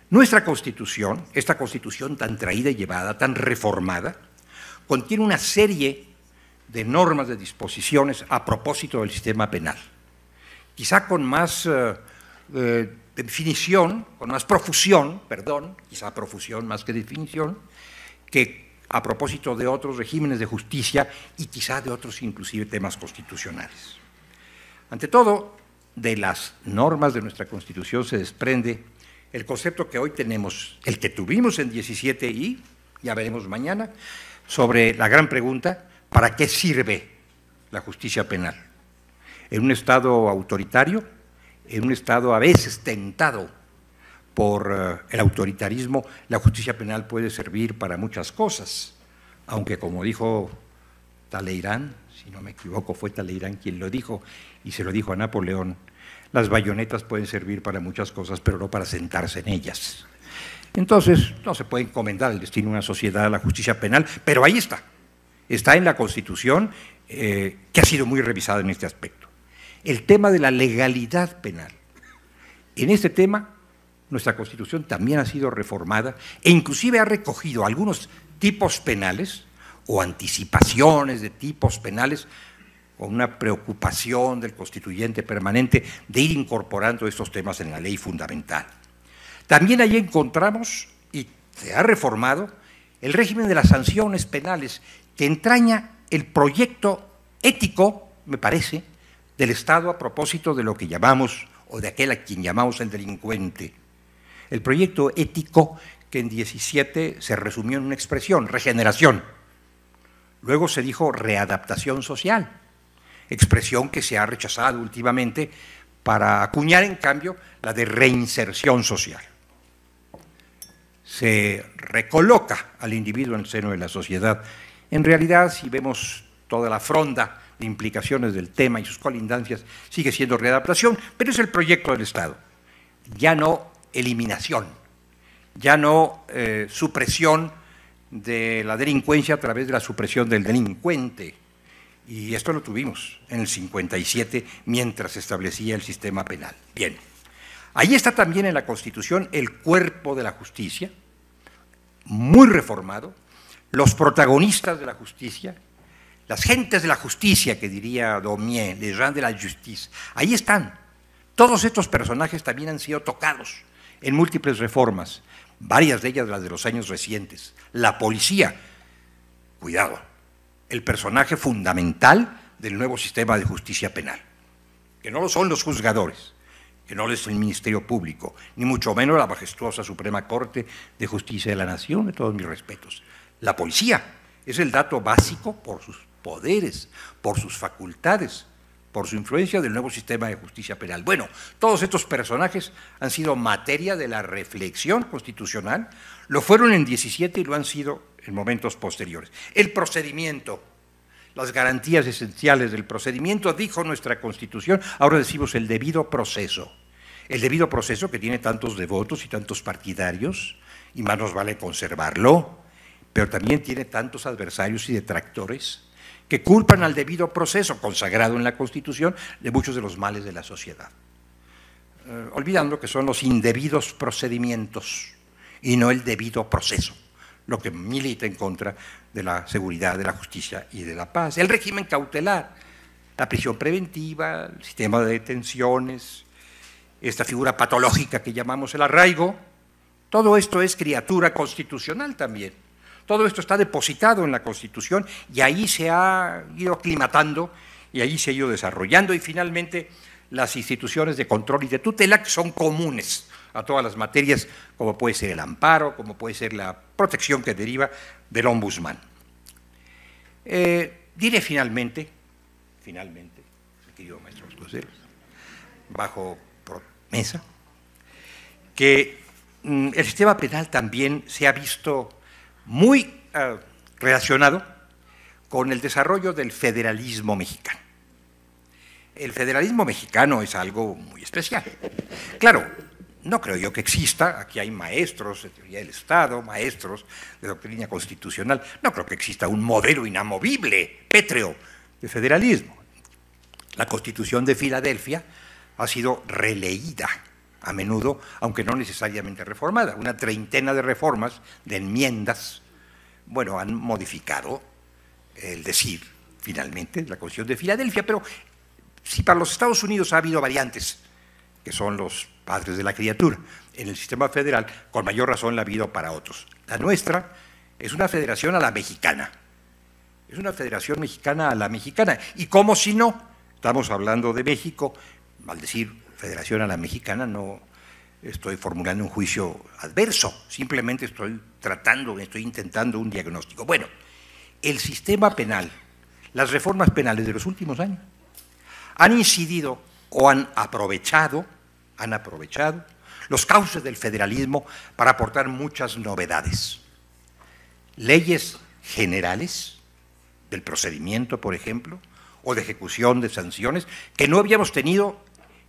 Nuestra Constitución, esta Constitución tan traída y llevada, tan reformada, contiene una serie de normas, de disposiciones a propósito del sistema penal. Quizá con más definición, con más profusión, perdón, quizá profusión más que definición, que a propósito de otros regímenes de justicia y quizá de otros inclusive temas constitucionales. Ante todo, de las normas de nuestra Constitución se desprende el concepto que hoy tenemos, el que tuvimos en 17 y ya veremos mañana, sobre la gran pregunta, ¿para qué sirve la justicia penal? En un Estado autoritario, en un Estado a veces tentado por el autoritarismo, la justicia penal puede servir para muchas cosas, aunque como dijo Talleyrand, si no me equivoco fue Talleyrand quien lo dijo, y se lo dijo a Napoleón, las bayonetas pueden servir para muchas cosas, pero no para sentarse en ellas. Entonces, no se puede encomendar el destino de una sociedad a la justicia penal, pero ahí está en la Constitución, que ha sido muy revisada en este aspecto. El tema de la legalidad penal. En este tema, nuestra Constitución también ha sido reformada e inclusive ha recogido algunos tipos penales o anticipaciones de tipos penales con una preocupación del constituyente permanente de ir incorporando estos temas en la ley fundamental. También allí encontramos, y se ha reformado, el régimen de las sanciones penales, que entraña el proyecto ético, me parece, del Estado a propósito de lo que llamamos, o de aquel a quien llamamos el delincuente. El proyecto ético que en 17 se resumió en una expresión, regeneración. Luego se dijo readaptación social, expresión que se ha rechazado últimamente para acuñar en cambio la de reinserción social. Se recoloca al individuo en el seno de la sociedad. En realidad, si vemos toda la fronda de implicaciones del tema y sus colindancias, sigue siendo readaptación, pero es el proyecto del Estado. Ya no eliminación, ya no supresión de la delincuencia a través de la supresión del delincuente. Y esto lo tuvimos en el 57 mientras se establecía el sistema penal. Bien, ahí está también en la Constitución el cuerpo de la justicia, muy reformado, los protagonistas de la justicia, las gentes de la justicia, que diría Daumier, les gens de la justice, ahí están. Todos estos personajes también han sido tocados en múltiples reformas, varias de ellas las de los años recientes. La policía, cuidado, el personaje fundamental del nuevo sistema de justicia penal, que no lo son los juzgadores, que no es el Ministerio Público, ni mucho menos la majestuosa Suprema Corte de Justicia de la Nación, de todos mis respetos. La policía es el dato básico por sus poderes, por sus facultades, por su influencia del nuevo sistema de justicia penal. Bueno, todos estos personajes han sido materia de la reflexión constitucional, lo fueron en 17 y lo han sido en momentos posteriores. El procedimiento, las garantías esenciales del procedimiento, dijo nuestra Constitución, ahora decimos el debido proceso. El debido proceso que tiene tantos devotos y tantos partidarios, y más nos vale conservarlo, pero también tiene tantos adversarios y detractores que culpan al debido proceso consagrado en la Constitución de muchos de los males de la sociedad, olvidando que son los indebidos procedimientos y no el debido proceso, lo que milita en contra de la seguridad, de la justicia y de la paz. El régimen cautelar, la prisión preventiva, el sistema de detenciones, esta figura patológica que llamamos el arraigo, todo esto es criatura constitucional también. Todo esto está depositado en la Constitución y ahí se ha ido aclimatando y ahí se ha ido desarrollando, y finalmente las instituciones de control y de tutela que son comunes a todas las materias, como puede ser el amparo, como puede ser la protección que deriva del ombudsman. Diré finalmente, mi querido maestro Escocero, bajo promesa, que el sistema penal también se ha visto muy relacionado con el desarrollo del federalismo mexicano. El federalismo mexicano es algo muy especial. Claro, no creo yo que exista, aquí hay maestros de teoría del Estado, maestros de doctrina constitucional, no creo que exista un modelo inamovible, pétreo, de federalismo. La Constitución de Filadelfia ha sido releída a menudo, aunque no necesariamente reformada. Una treintena de reformas, de enmiendas, bueno, han modificado el decir, finalmente, la Constitución de Filadelfia, pero si para los Estados Unidos ha habido variantes, que son los padres de la criatura, en el sistema federal, con mayor razón la ha habido para otros. La nuestra es una federación a la mexicana, es una federación mexicana a la mexicana, y como si no, estamos hablando de México, al decir federación a la mexicana no estoy formulando un juicio adverso, simplemente estoy intentando un diagnóstico. Bueno, el sistema penal, las reformas penales de los últimos años han incidido o han aprovechado los cauces del federalismo para aportar muchas novedades. Leyes generales del procedimiento, por ejemplo, o de ejecución de sanciones, que no habíamos tenido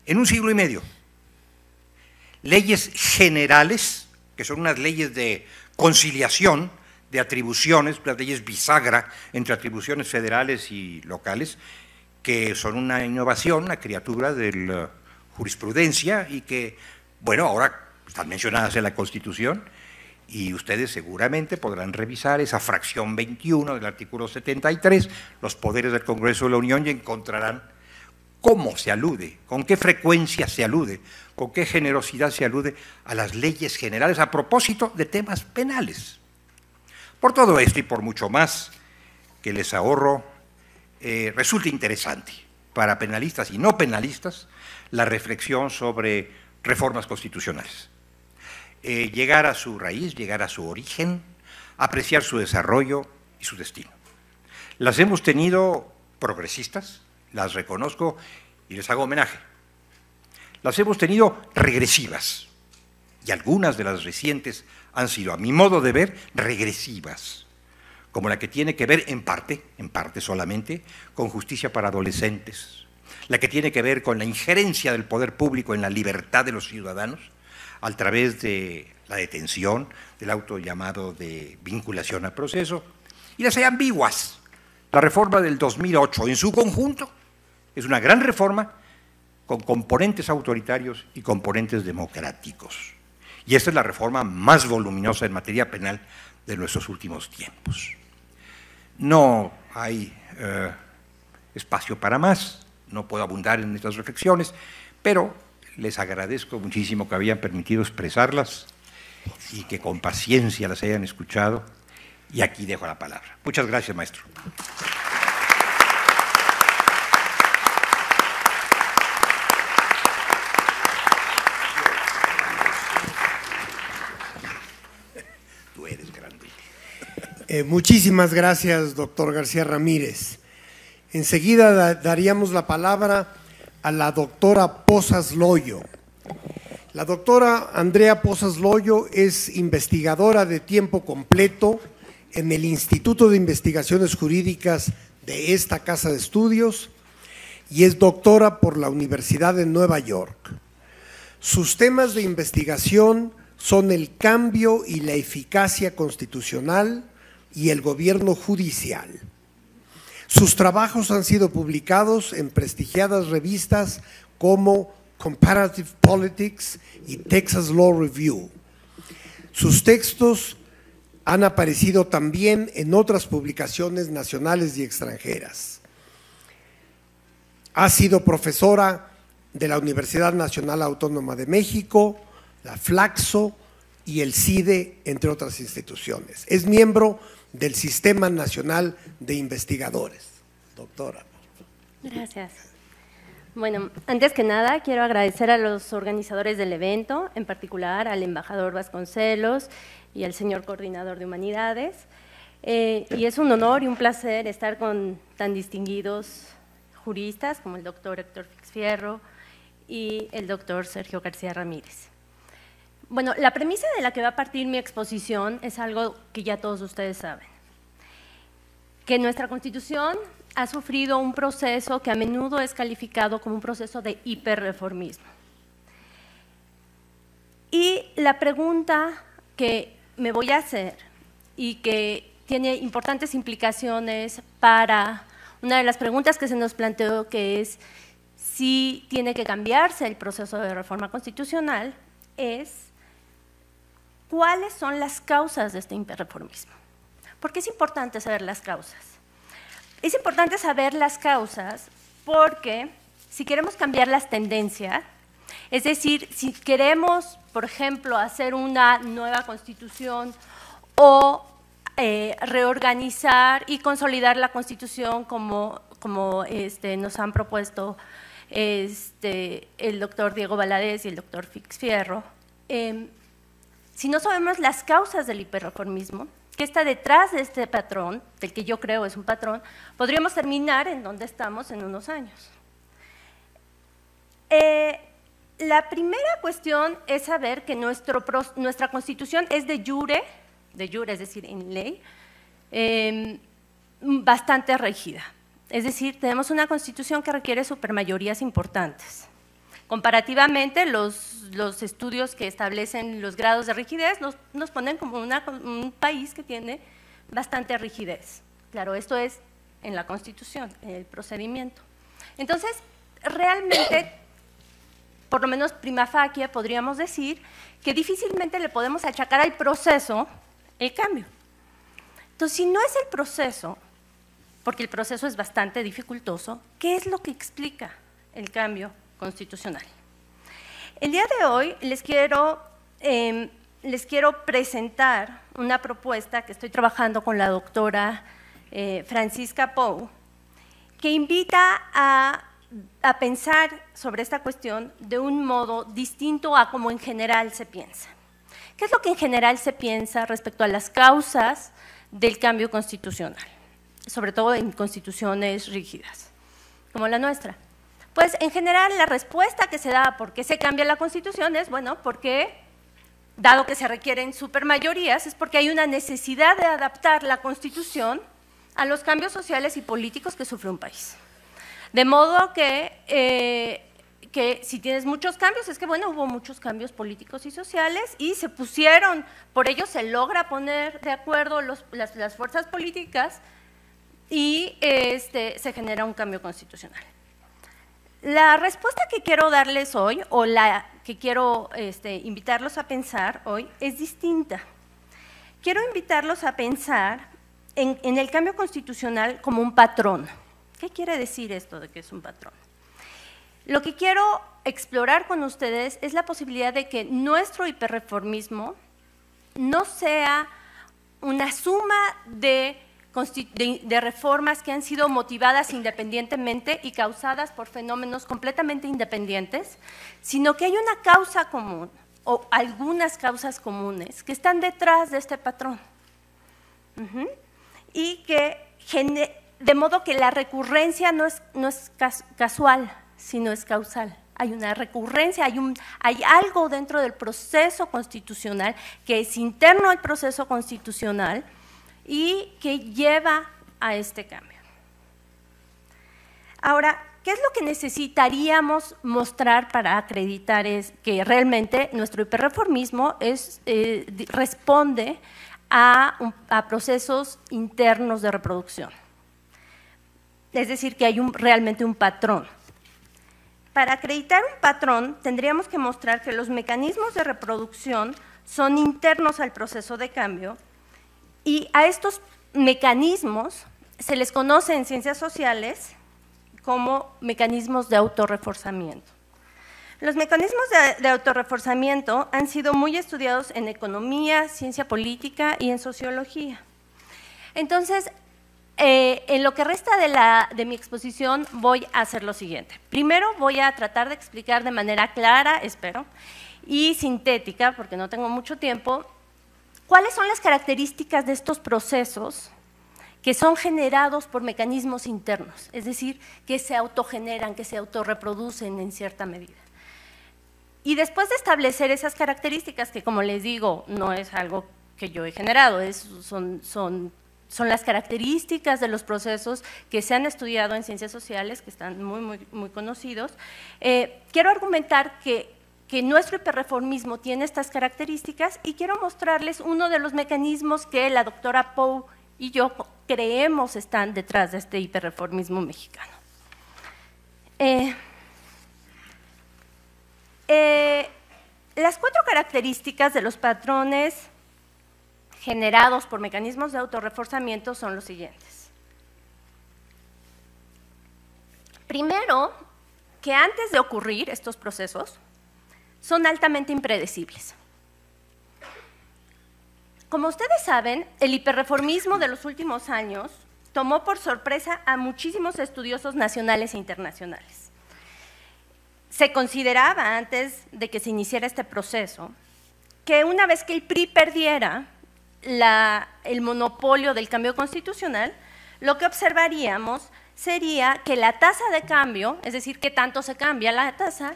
en un siglo y medio. Leyes generales, que son unas leyes de conciliación de atribuciones, unas leyes bisagra entre atribuciones federales y locales, que son una innovación, una criatura de la jurisprudencia y que, bueno, ahora están mencionadas en la Constitución y ustedes seguramente podrán revisar esa fracción 21 del artículo 73, los poderes del Congreso de la Unión, y encontrarán cómo se alude, con qué frecuencia se alude, con qué generosidad se alude a las leyes generales a propósito de temas penales. Por todo esto y por mucho más que les ahorro, resulta interesante para penalistas y no penalistas la reflexión sobre reformas constitucionales. Llegar a su raíz, llegar a su origen, apreciar su desarrollo y su destino. Las hemos tenido progresistas, las reconozco y les hago homenaje. Las hemos tenido regresivas, y algunas de las recientes han sido, a mi modo de ver, regresivas, como la que tiene que ver en parte solamente, con justicia para adolescentes, la que tiene que ver con la injerencia del poder público en la libertad de los ciudadanos, a través de la detención, del auto llamado de vinculación al proceso, y las hay ambiguas. La reforma del 2008 en su conjunto es una gran reforma con componentes autoritarios y componentes democráticos. Y esta es la reforma más voluminosa en materia penal de nuestros últimos tiempos. No hay espacio para más, no puedo abundar en estas reflexiones, pero les agradezco muchísimo que habían permitido expresarlas y que con paciencia las hayan escuchado, y aquí dejo la palabra. Muchas gracias, maestro. Tú eres grande. Muchísimas gracias, doctor García Ramírez. Enseguida daríamos la palabra a la doctora Pozas Loyo. La doctora Andrea Pozas Loyo es investigadora de tiempo completo en el Instituto de Investigaciones Jurídicas de esta Casa de Estudios y es doctora por la Universidad de Nueva York. Sus temas de investigación son el cambio y la eficacia constitucional y el gobierno judicial. Sus trabajos han sido publicados en prestigiadas revistas como Comparative Politics y Texas Law Review. Sus textos han aparecido también en otras publicaciones nacionales y extranjeras. Ha sido profesora de la Universidad Nacional Autónoma de México, la Flaxo y el CIDE, entre otras instituciones. Es miembro del Sistema Nacional de Investigadores. Doctora. Gracias. Bueno, antes que nada quiero agradecer a los organizadores del evento, en particular al embajador Vasconcelos y al señor coordinador de Humanidades. Y es un honor y un placer estar con tan distinguidos juristas como el doctor Héctor Fix Fierro y el doctor Sergio García Ramírez. Bueno, la premisa de la que va a partir mi exposición es algo que ya todos ustedes saben, que nuestra Constitución ha sufrido un proceso que a menudo es calificado como un proceso de hiperreformismo. Y la pregunta que me voy a hacer y que tiene importantes implicaciones para Una de las preguntas que se nos planteó, que es si tiene que cambiarse el proceso de reforma constitucional, es cuáles son las causas de este hiperreformismo. ¿Por qué es importante saber las causas? Es importante saber las causas porque si queremos cambiar las tendencias, es decir, si queremos, por ejemplo, hacer una nueva constitución o reorganizar y consolidar la Constitución como nos han propuesto el doctor Diego Valadez y el doctor Fix Fierro. Si no sabemos las causas del hiperreformismo, qué está detrás de este patrón, del que yo creo es un patrón, podríamos terminar en donde estamos en unos años. La primera cuestión es saber que nuestra Constitución es de jure, es decir, en ley, bastante rígida. Es decir, tenemos una Constitución que requiere supermayorías importantes. Comparativamente, los estudios que establecen los grados de rigidez nos ponen como un país que tiene bastante rigidez. Claro, esto es en la Constitución, en el procedimiento. Entonces, realmente, por lo menos prima facie, podríamos decir que difícilmente le podemos achacar al proceso el cambio. Entonces, si no es el proceso, porque el proceso es bastante dificultoso, ¿qué es lo que explica el cambio constitucional? El día de hoy les quiero presentar una propuesta que estoy trabajando con la doctora Francisca Pou, que invita a pensar sobre esta cuestión de un modo distinto a como en general se piensa. ¿Qué es lo que en general se piensa respecto a las causas del cambio constitucional? Sobre todo en constituciones rígidas, como la nuestra. Pues en general la respuesta que se da a por qué se cambia la Constitución es, bueno, porque, dado que se requieren supermayorías, es porque hay una necesidad de adaptar la Constitución a los cambios sociales y políticos que sufre un país. De modo que si tienes muchos cambios, es que bueno, hubo muchos cambios políticos y sociales y se pusieron, por ello se logra poner de acuerdo las fuerzas políticas y se genera un cambio constitucional. La respuesta que quiero darles hoy, o la que quiero invitarlos a pensar hoy, es distinta. Quiero invitarlos a pensar en el cambio constitucional como un patrón. ¿Qué quiere decir esto de que es un patrón? Lo que quiero explorar con ustedes es la posibilidad de que nuestro hiperreformismo no sea una suma de reformas que han sido motivadas independientemente y causadas por fenómenos completamente independientes, sino que hay una causa común o algunas causas comunes que están detrás de este patrón. Y que, de modo que la recurrencia no es casual, sino es causal. Hay una recurrencia, hay algo dentro del proceso constitucional que es interno al proceso constitucional y que lleva a este cambio. Ahora, ¿qué es lo que necesitaríamos mostrar para acreditar que realmente nuestro hiperreformismo responde a procesos internos de reproducción? Es decir, que hay realmente un patrón. Para acreditar un patrón, tendríamos que mostrar que los mecanismos de reproducción son internos al proceso de cambio y a estos mecanismos se les conoce en ciencias sociales como mecanismos de autorreforzamiento. Los mecanismos de autorreforzamiento han sido muy estudiados en economía, ciencia política y en sociología. Entonces, en lo que resta de mi exposición voy a hacer lo siguiente. Primero voy a tratar de explicar de manera clara, espero, y sintética, porque no tengo mucho tiempo, cuáles son las características de estos procesos que son generados por mecanismos internos, es decir, que se autogeneran, que se autorreproducen en cierta medida. Y después de establecer esas características, que como les digo, no es algo que yo he generado, son las características de los procesos que se han estudiado en ciencias sociales, que están muy conocidos. Quiero argumentar que nuestro hiperreformismo tiene estas características y quiero mostrarles uno de los mecanismos que la doctora Pou y yo creemos están detrás de este hiperreformismo mexicano. Las 4 características de los patrones generados por mecanismos de autorreforzamiento son los siguientes. Primero, que antes de ocurrir estos procesos, son altamente impredecibles. Como ustedes saben, el hiperreformismo de los últimos años tomó por sorpresa a muchísimos estudiosos nacionales e internacionales. Se consideraba, antes de que se iniciara este proceso, que una vez que el PRI perdiera el monopolio del cambio constitucional, lo que observaríamos sería que la tasa de cambio, es decir, que tanto se cambia la tasa,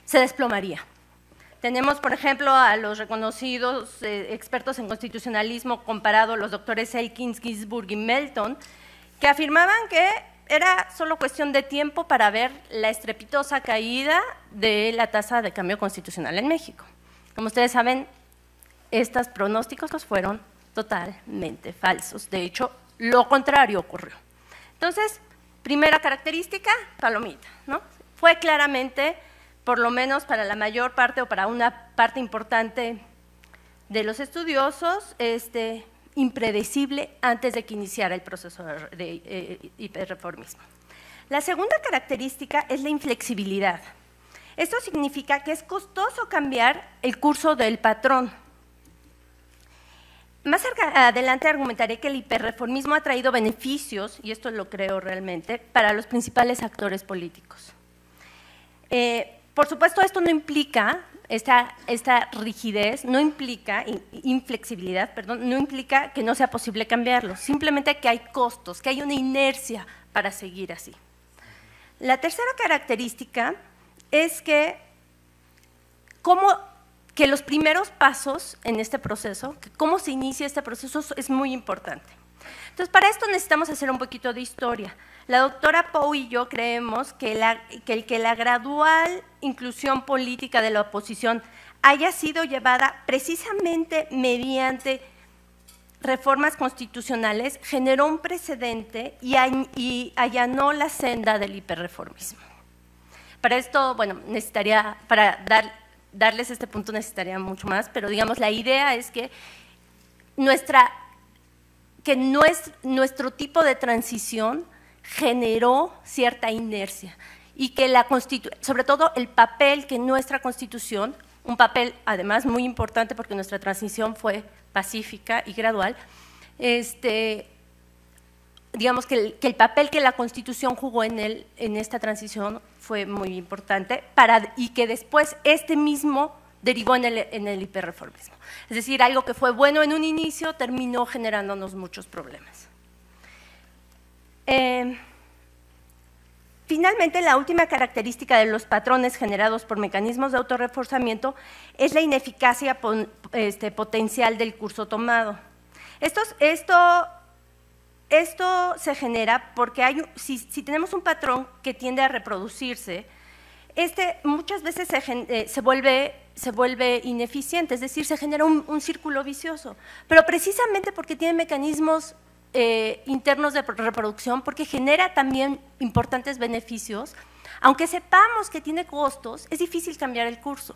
se desplomaría. Tenemos, por ejemplo, a los reconocidos expertos en constitucionalismo comparado, los doctores Elkins, Ginsburg y Melton, que afirmaban que era solo cuestión de tiempo para ver la estrepitosa caída de la tasa de cambio constitucional en México. Como ustedes saben, estos pronósticos fueron totalmente falsos. De hecho, lo contrario ocurrió. Entonces, primera característica, palomita, ¿no? Fue claramente, por lo menos para la mayor parte o para una parte importante de los estudiosos, impredecible antes de que iniciara el proceso de hiperreformismo. La segunda característica es la inflexibilidad. Esto significa que es costoso cambiar el curso del patrón. Más adelante argumentaré que el hiperreformismo ha traído beneficios, y esto lo creo realmente, para los principales actores políticos. Por supuesto, esto no implica, esta rigidez no implica, inflexibilidad, perdón, no implica que no sea posible cambiarlo, simplemente que hay costos, que hay una inercia para seguir así. La tercera característica es que los primeros pasos en este proceso, que cómo se inicia este proceso es muy importante. Entonces, para esto necesitamos hacer un poquito de historia. La doctora Pou y yo creemos que la gradual inclusión política de la oposición haya sido llevada precisamente mediante reformas constitucionales generó un precedente y allanó la senda del hiperreformismo. Para esto, bueno, para darles este punto necesitaría mucho más, pero digamos, la idea es que nuestro tipo de transición generó cierta inercia y que sobre todo el papel que nuestra Constitución, un papel además muy importante porque nuestra transición fue pacífica y gradual, digamos que el papel que la Constitución jugó en esta transición fue muy importante y que después mismo derivó en el hiperreformismo. Es decir, algo que fue bueno en un inicio terminó generándonos muchos problemas. Finalmente, la última característica de los patrones generados por mecanismos de autorreforzamiento es la ineficacia potencial del curso tomado. Esto se genera porque si tenemos un patrón que tiende a reproducirse, muchas veces se vuelve ineficiente, es decir, se genera un círculo vicioso, pero precisamente porque tiene mecanismos internos de reproducción, porque genera también importantes beneficios, aunque sepamos que tiene costos, es difícil cambiar el curso.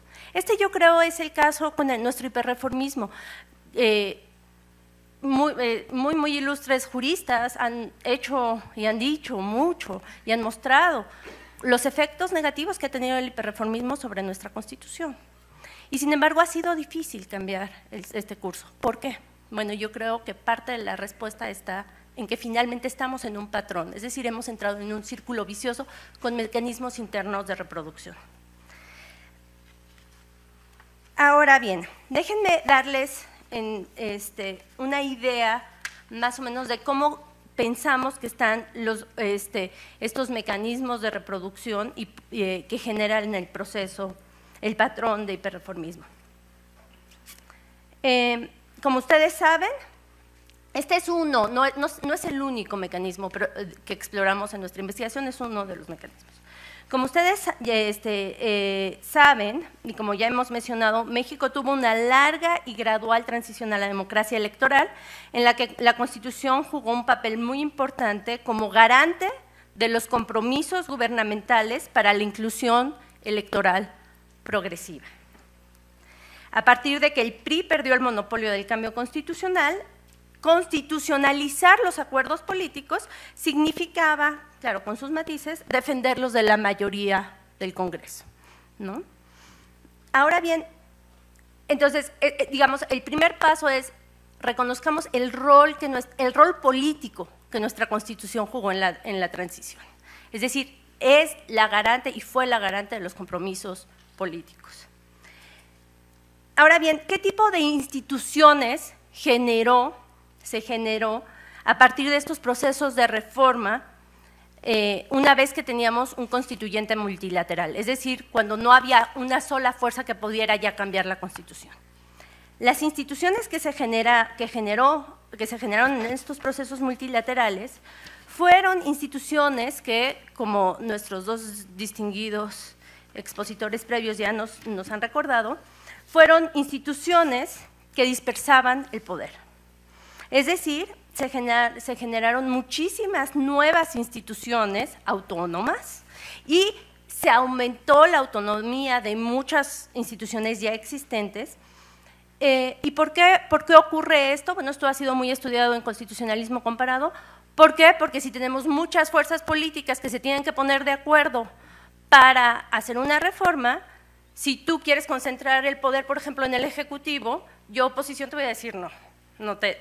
Yo creo es el caso con nuestro hiperreformismo. Muy ilustres juristas han hecho y han dicho mucho y han mostrado los efectos negativos que ha tenido el hiperreformismo sobre nuestra Constitución. Y sin embargo ha sido difícil cambiar este curso. ¿Por qué? Bueno, yo creo que parte de la respuesta está en que finalmente estamos en un patrón, es decir, hemos entrado en un círculo vicioso con mecanismos internos de reproducción. Ahora bien, déjenme darles una idea más o menos de cómo pensamos que están estos mecanismos de reproducción que generan en el proceso el patrón de hiperreformismo. Como ustedes saben, este es no es el único mecanismo que exploramos en nuestra investigación, es uno de los mecanismos. Como ustedes saben, y como ya hemos mencionado, México tuvo una larga y gradual transición a la democracia electoral, en la que la Constitución jugó un papel muy importante como garante de los compromisos gubernamentales para la inclusión electoral progresiva. A partir de que el PRI perdió el monopolio del cambio constitucional, constitucionalizar los acuerdos políticos significaba, claro, con sus matices, defenderlos de la mayoría del Congreso, ¿no? Ahora bien, entonces, digamos, el primer paso es reconozcamos el rol político que nuestra Constitución jugó en la transición. Es decir, es la garante y fue la garante de los compromisos políticos. Ahora bien, ¿qué tipo de instituciones se generó a partir de estos procesos de reforma una vez que teníamos un constituyente multilateral? Es decir, cuando no había una sola fuerza que pudiera ya cambiar la Constitución. Las instituciones que se generaron en estos procesos multilaterales fueron instituciones que, como nuestros dos distinguidos expositores previos ya nos han recordado, fueron instituciones que dispersaban el poder. Es decir, se generaron muchísimas nuevas instituciones autónomas y se aumentó la autonomía de muchas instituciones ya existentes. ¿Y por qué ocurre esto? Bueno, esto ha sido muy estudiado en constitucionalismo comparado. ¿Por qué? Porque si tenemos muchas fuerzas políticas que se tienen que poner de acuerdo para hacer una reforma, si tú quieres concentrar el poder, por ejemplo, en el Ejecutivo, yo oposición te voy a decir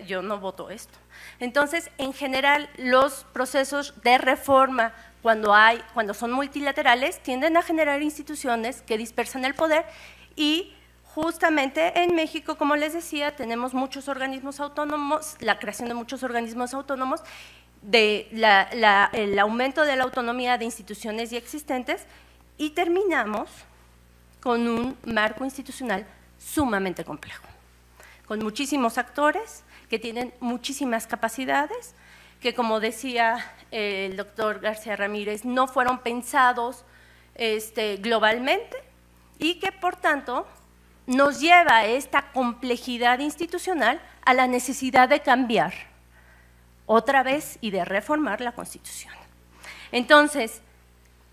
yo no voto esto. Entonces, en general, los procesos de reforma, cuando son multilaterales, tienden a generar instituciones que dispersan el poder y justamente en México, como les decía, tenemos muchos organismos autónomos, la creación de muchos organismos autónomos, el aumento de la autonomía de instituciones ya existentes y terminamos con un marco institucional sumamente complejo, con muchísimos actores que tienen muchísimas capacidades, que como decía el doctor García Ramírez, no fueron pensados globalmente y que por tanto nos lleva esta complejidad institucional a la necesidad de cambiar otra vez y de reformar la Constitución. Entonces,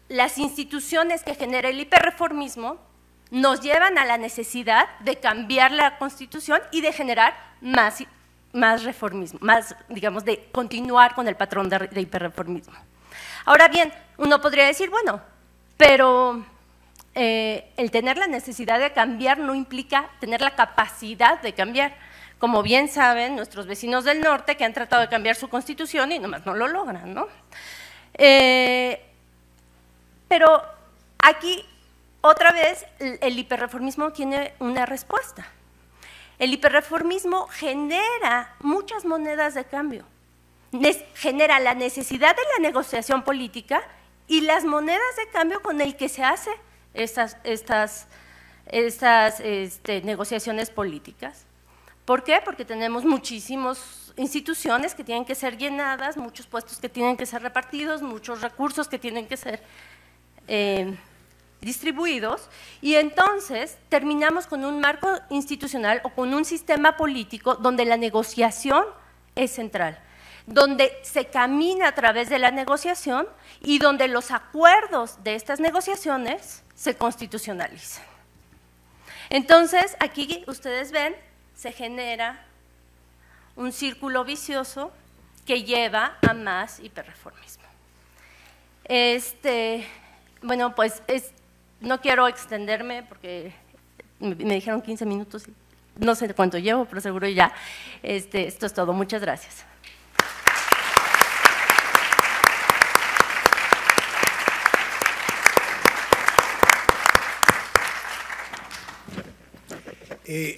las instituciones que genera el hiperreformismo nos llevan a la necesidad de cambiar la Constitución y de generar más reformismo, digamos, de continuar con el patrón de hiperreformismo. Ahora bien, uno podría decir, bueno, pero el tener la necesidad de cambiar no implica tener la capacidad de cambiar. Como bien saben nuestros vecinos del norte que han tratado de cambiar su Constitución y nomás no lo logran, ¿no? Pero aquí, otra vez, el hiperreformismo tiene una respuesta. El hiperreformismo genera muchas monedas de cambio, genera la necesidad de la negociación política y las monedas de cambio con el que se hace estas negociaciones políticas. ¿Por qué? Porque tenemos muchísimas instituciones que tienen que ser llenadas, muchos puestos que tienen que ser repartidos, muchos recursos que tienen que ser distribuidos, y entonces terminamos con un marco institucional o con un sistema político donde la negociación es central, donde se camina a través de la negociación y donde los acuerdos de estas negociaciones se constitucionalizan. Entonces, aquí ustedes ven, se genera un círculo vicioso que lleva a más hiperreformismo. Bueno, pues no quiero extenderme porque me dijeron 15 minutos, no sé cuánto llevo, pero seguro ya. Esto es todo, muchas gracias.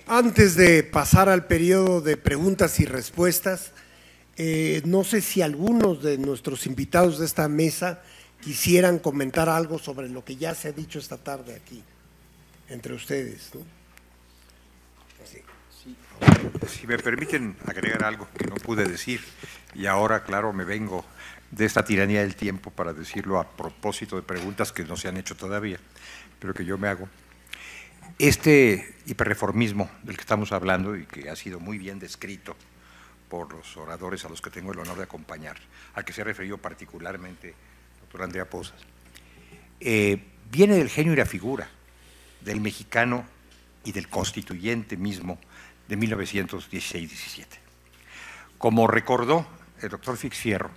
Antes de pasar al periodo de preguntas y respuestas, no sé si algunos de nuestros invitados de esta mesa quisieran comentar algo sobre lo que ya se ha dicho esta tarde aquí, entre ustedes, ¿no? Sí. Si me permiten agregar algo que no pude decir, y ahora, claro, me vengo de esta tiranía del tiempo, para decirlo a propósito de preguntas que no se han hecho todavía, pero que yo me hago. Este hiperreformismo del que estamos hablando y que ha sido muy bien descrito por los oradores a los que tengo el honor de acompañar, al que se ha referido particularmente el doctor Andrea Pozas, viene del genio y la figura del mexicano y del constituyente mismo de 1916-17. Como recordó el doctor Fix Fierro,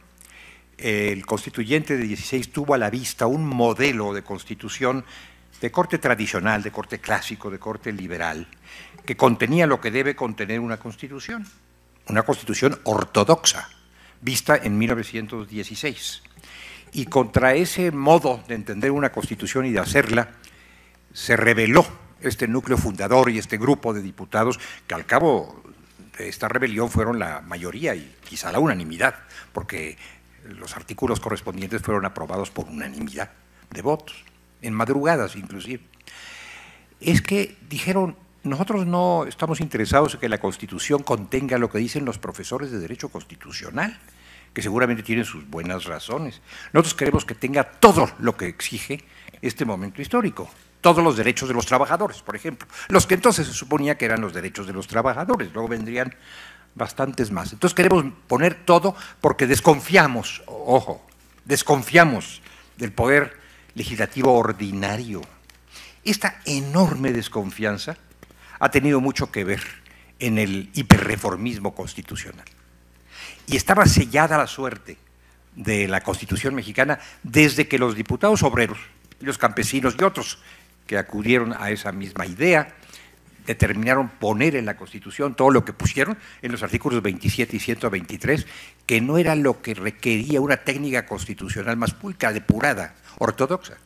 el constituyente de 16 tuvo a la vista un modelo de constitución de corte tradicional, de corte clásico, de corte liberal, que contenía lo que debe contener una constitución ortodoxa, vista en 1916. Y contra ese modo de entender una constitución y de hacerla, se rebeló este núcleo fundador y este grupo de diputados que al cabo de esta rebelión fueron la mayoría y quizá la unanimidad, porque los artículos correspondientes fueron aprobados por unanimidad de votos, en madrugadas inclusive. Es que dijeron, nosotros no estamos interesados en que la Constitución contenga lo que dicen los profesores de Derecho Constitucional, que seguramente tienen sus buenas razones. Nosotros queremos que tenga todo lo que exige este momento histórico, todos los derechos de los trabajadores, por ejemplo, los que entonces se suponía que eran los derechos de los trabajadores, luego vendrían bastantes más. Entonces queremos poner todo porque desconfiamos, ojo, desconfiamos del poder legislativo ordinario. Esta enorme desconfianza ha tenido mucho que ver en el hiperreformismo constitucional. Y estaba sellada la suerte de la Constitución mexicana desde que los diputados obreros, y los campesinos y otros que acudieron a esa misma idea, determinaron poner en la Constitución todo lo que pusieron en los artículos 27 y 123, que no era lo que requería una técnica constitucional más pulcra, depurada, ortodoxa.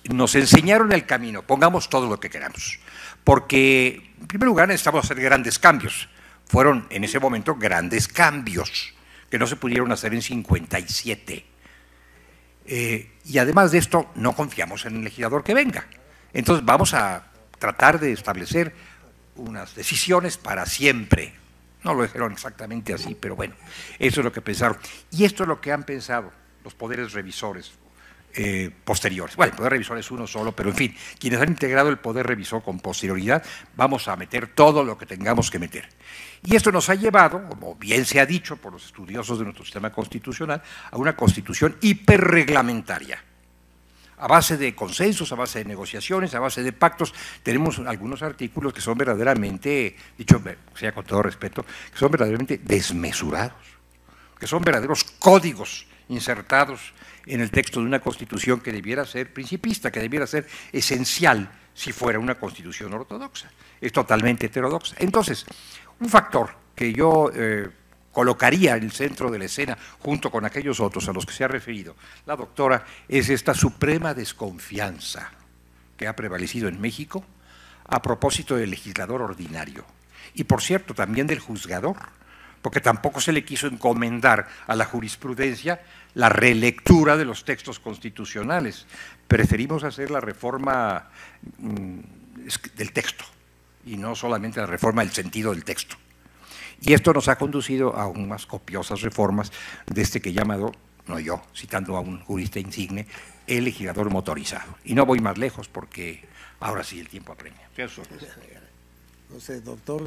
Nos enseñaron el camino, pongamos todo lo que queramos, porque en primer lugar necesitamos hacer grandes cambios. Fueron en ese momento grandes cambios que no se pudieron hacer en 57. Y además de esto, no confiamos en el legislador que venga. Entonces vamos a tratar de establecer unas decisiones para siempre. No lo dijeron exactamente así, pero bueno, eso es lo que pensaron. Y esto es lo que han pensado los poderes revisores posteriores. Bueno, el poder revisor es uno solo, pero en fin, quienes han integrado el poder revisor con posterioridad, vamos a meter todo lo que tengamos que meter. Y esto nos ha llevado, como bien se ha dicho por los estudiosos de nuestro sistema constitucional, a una constitución hiperreglamentaria. A base de consensos, a base de negociaciones, a base de pactos, tenemos algunos artículos que son verdaderamente, dicho sea con todo respeto, que son verdaderamente desmesurados, que son verdaderos códigos insertados en el texto de una constitución que debiera ser principista, que debiera ser esencial si fuera una constitución ortodoxa. Es totalmente heterodoxa. Entonces, un factor que yo colocaría en el centro de la escena, junto con aquellos otros a los que se ha referido la doctora, es esta suprema desconfianza que ha prevalecido en México a propósito del legislador ordinario. Y por cierto, también del juzgador, porque tampoco se le quiso encomendar a la jurisprudencia la relectura de los textos constitucionales. Preferimos hacer la reforma del texto y no solamente la reforma del sentido del texto. Y esto nos ha conducido a unas copiosas reformas de este que he llamado, no yo, citando a un jurista insigne, el legislador motorizado. Y no voy más lejos porque ahora sí el tiempo apremia. No sé, doctor.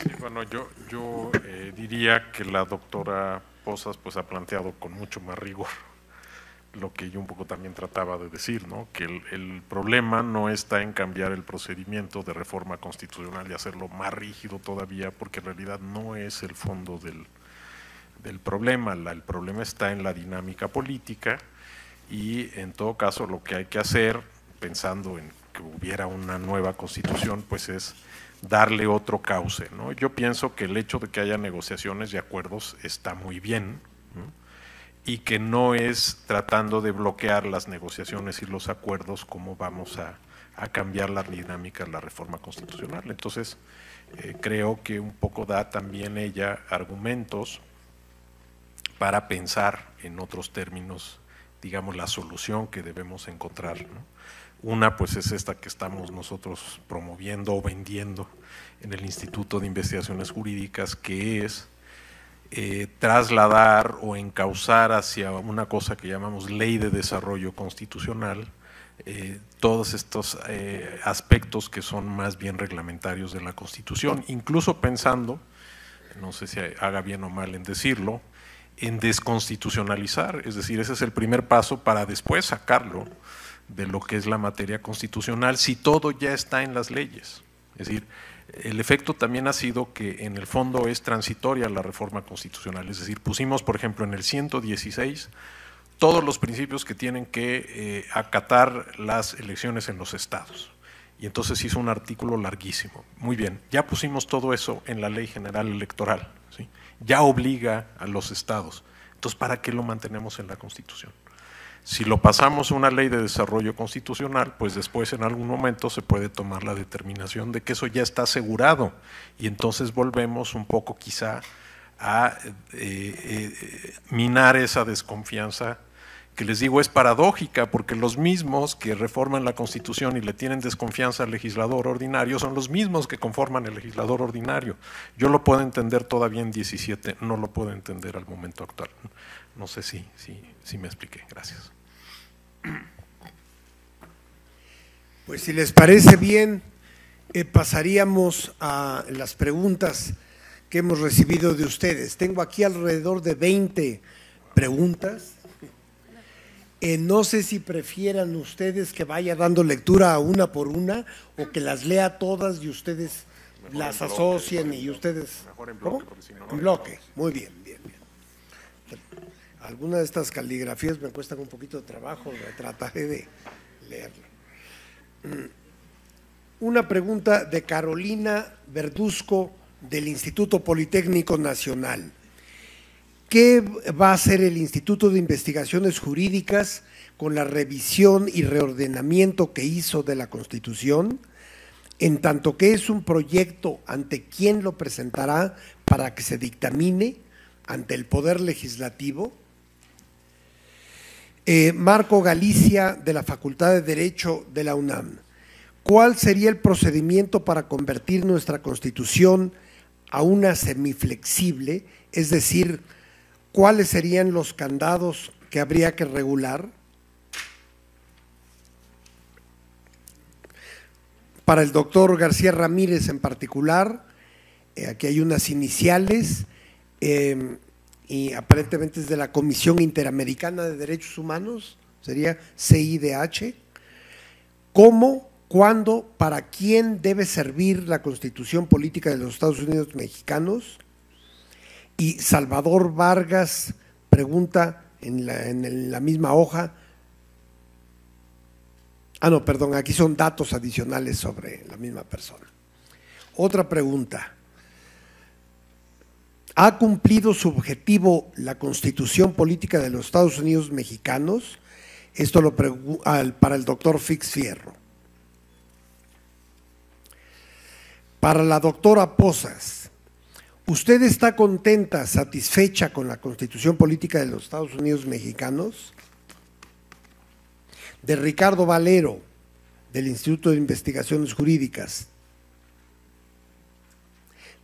Sí, bueno, yo diría que la doctora Pozas pues ha planteado con mucho más rigor lo que yo un poco también trataba de decir, ¿no? Que el problema no está en cambiar el procedimiento de reforma constitucional y hacerlo más rígido todavía, porque en realidad no es el fondo del problema. El problema está en la dinámica política y en todo caso lo que hay que hacer, pensando en que hubiera una nueva constitución, pues es darle otro cauce, ¿no? Yo pienso que el hecho de que haya negociaciones y acuerdos está muy bien, ¿no? Y que no es tratando de bloquear las negociaciones y los acuerdos como vamos a cambiar la dinámica de la reforma constitucional. Entonces, creo que un poco da también ella argumentos para pensar en otros términos, digamos, la solución que debemos encontrar, ¿no? Una, pues es esta que estamos nosotros promoviendo o vendiendo en el Instituto de Investigaciones Jurídicas, que es trasladar o encauzar hacia una cosa que llamamos ley de desarrollo constitucional todos estos aspectos que son más bien reglamentarios de la Constitución, incluso pensando, no sé si haga bien o mal en decirlo, en desconstitucionalizar, es decir, ese es el primer paso para después sacarlo de lo que es la materia constitucional si todo ya está en las leyes. Es decir, el efecto también ha sido que en el fondo es transitoria la reforma constitucional, es decir, pusimos por ejemplo en el 116 todos los principios que tienen que acatar las elecciones en los estados. Y entonces hizo un artículo larguísimo. Muy bien, ya pusimos todo eso en la Ley General Electoral, ¿sí? Ya obliga a los estados. Entonces, ¿para qué lo mantenemos en la Constitución? Si lo pasamos a una ley de desarrollo constitucional, pues después en algún momento se puede tomar la determinación de que eso ya está asegurado y entonces volvemos un poco quizá a minar esa desconfianza que les digo es paradójica porque los mismos que reforman la Constitución y le tienen desconfianza al legislador ordinario son los mismos que conforman el legislador ordinario. Yo lo puedo entender todavía en 17, no lo puedo entender al momento actual. No sé si me expliqué. Gracias. Pues si les parece bien, pasaríamos a las preguntas que hemos recibido de ustedes. Tengo aquí alrededor de 20 preguntas. No sé si prefieran ustedes que vaya dando lectura a una por una o que las lea todas y ustedes mejor las asocien y ustedes… Mejor en bloque, porque si no, en bloque, muy bien, bien, bien. Algunas de estas caligrafías me cuestan un poquito de trabajo, trataré de leerlo. Una pregunta de Carolina Verduzco del Instituto Politécnico Nacional. ¿Qué va a hacer el Instituto de Investigaciones Jurídicas con la revisión y reordenamiento que hizo de la Constitución? En tanto que es un proyecto, ¿ante quién lo presentará para que se dictamine? ¿Ante el Poder Legislativo? Marco Galicia, de la Facultad de Derecho de la UNAM. ¿Cuál sería el procedimiento para convertir nuestra Constitución a una semiflexible? Es decir, ¿cuáles serían los candados que habría que regular? Para el doctor García Ramírez en particular, aquí hay unas iniciales y aparentemente es de la Comisión Interamericana de Derechos Humanos, sería CIDH. ¿Cómo, cuándo, para quién debe servir la Constitución Política de los Estados Unidos Mexicanos? Y Salvador Vargas pregunta en la misma hoja, no, perdón, aquí son datos adicionales sobre la misma persona. Otra pregunta, ¿ha cumplido su objetivo la Constitución Política de los Estados Unidos Mexicanos? Esto para el doctor Fix Fierro. Para la doctora Posas, ¿usted está contenta, satisfecha con la Constitución Política de los Estados Unidos Mexicanos? De Ricardo Valero, del Instituto de Investigaciones Jurídicas.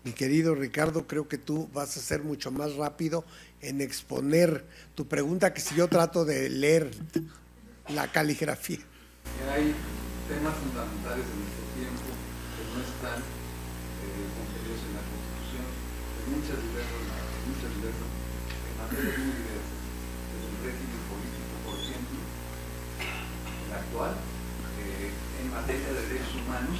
Mi querido Ricardo, creo que tú vas a ser mucho más rápido en exponer tu pregunta que si yo trato de leer la caligrafía. Hay temas fundamentales de nuestro tiempo que no están contenidos en la Constitución, en muchas diversas, en materias muy diversas, desde el régimen político, por ejemplo, el actual, en materia de derechos humanos,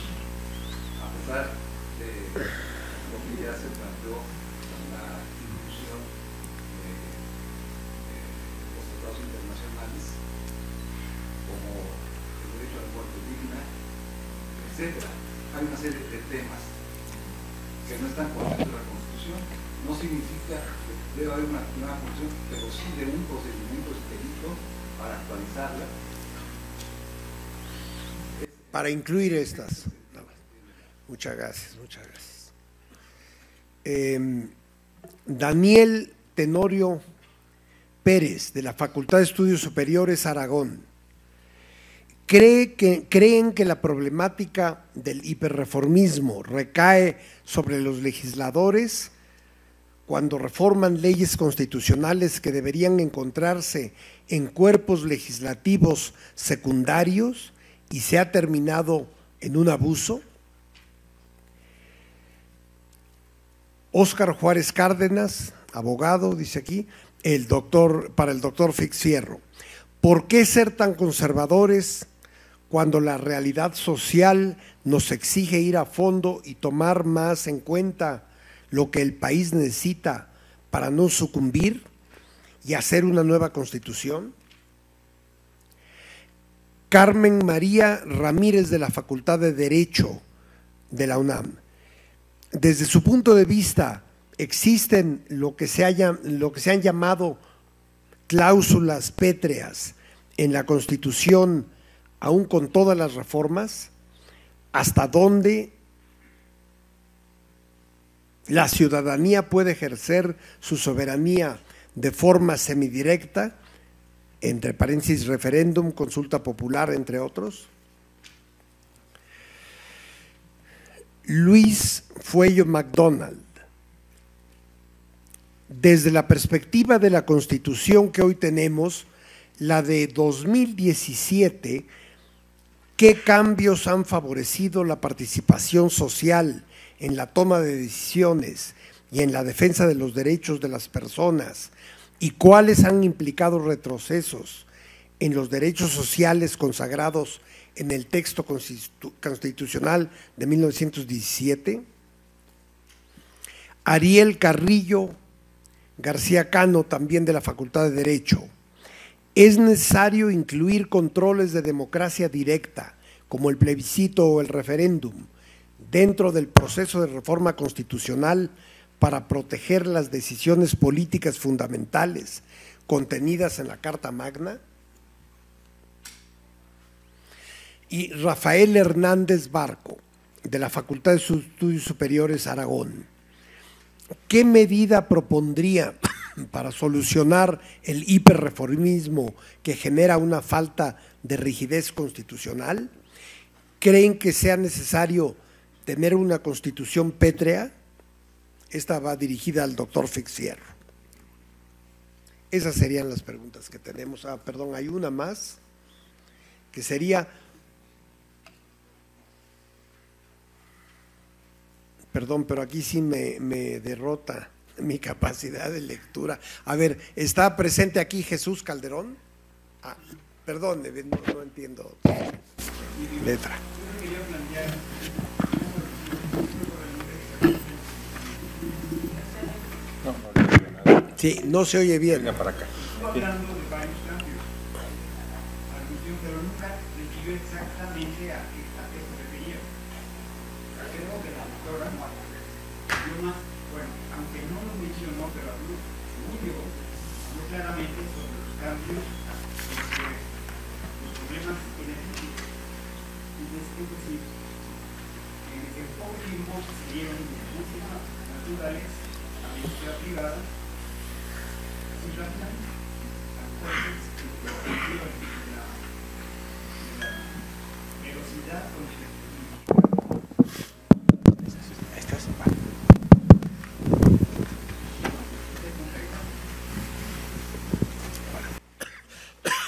a pesar de lo que ya se planteó con la inclusión de los tratados internacionales, como el derecho a la muerte digna, etc. Hay una serie de temas que no están contentos de la Constitución. No significa que debe haber una nueva Constitución, pero sí de un procedimiento expedito para actualizarla. Para incluir estas. Muchas gracias, muchas gracias. Daniel Tenorio Pérez, de la Facultad de Estudios Superiores Aragón. ¿Creen que la problemática del hiperreformismo recae sobre los legisladores cuando reforman leyes constitucionales que deberían encontrarse en cuerpos legislativos secundarios y se ha terminado en un abuso? Óscar Juárez Cárdenas, abogado, dice aquí, para el doctor Fix Fierro. ¿Por qué ser tan conservadores cuando la realidad social nos exige ir a fondo y tomar más en cuenta lo que el país necesita para no sucumbir y hacer una nueva constitución? Carmen María Ramírez, de la Facultad de Derecho de la UNAM. Desde su punto de vista, ¿existen lo que se han llamado cláusulas pétreas en la Constitución, aún con todas las reformas? ¿Hasta dónde la ciudadanía puede ejercer su soberanía de forma semidirecta, entre paréntesis referéndum, consulta popular, entre otros? Luis Fuello McDonald. Desde la perspectiva de la Constitución que hoy tenemos, la de 2017, ¿qué cambios han favorecido la participación social en la toma de decisiones y en la defensa de los derechos de las personas? ¿Y cuáles han implicado retrocesos en los derechos sociales consagrados en el texto constitucional de 1917? Ariel Carrillo García Cano, también de la Facultad de Derecho. ¿Es necesario incluir controles de democracia directa, como el plebiscito o el referéndum, dentro del proceso de reforma constitucional para proteger las decisiones políticas fundamentales contenidas en la Carta Magna? Y Rafael Hernández Barco, de la Facultad de Estudios Superiores Aragón. ¿Qué medida propondría para solucionar el hiperreformismo que genera una falta de rigidez constitucional? ¿Creen que sea necesario tener una constitución pétrea? Esta va dirigida al doctor Fix Fierro. Esas serían las preguntas que tenemos. Perdón, hay una más, que sería… Perdón, pero aquí sí me derrota mi capacidad de lectura. A ver, ¿está presente aquí Jesús Calderón? Perdón, no entiendo letra. Sí, no se oye bien. Venga para acá. Hablando de varios cambios a la cuestión, pero nunca describió exactamente a qué se refería. Creo que la doctora yo más, bueno, aunque no lo mencionó, pero habló muy claramente sobre los cambios, los problemas energéticos. Es decir, en poco tiempo se dieron muchísimas naturales a la industria privada, así rápidamente, a fuerzas de la velocidad con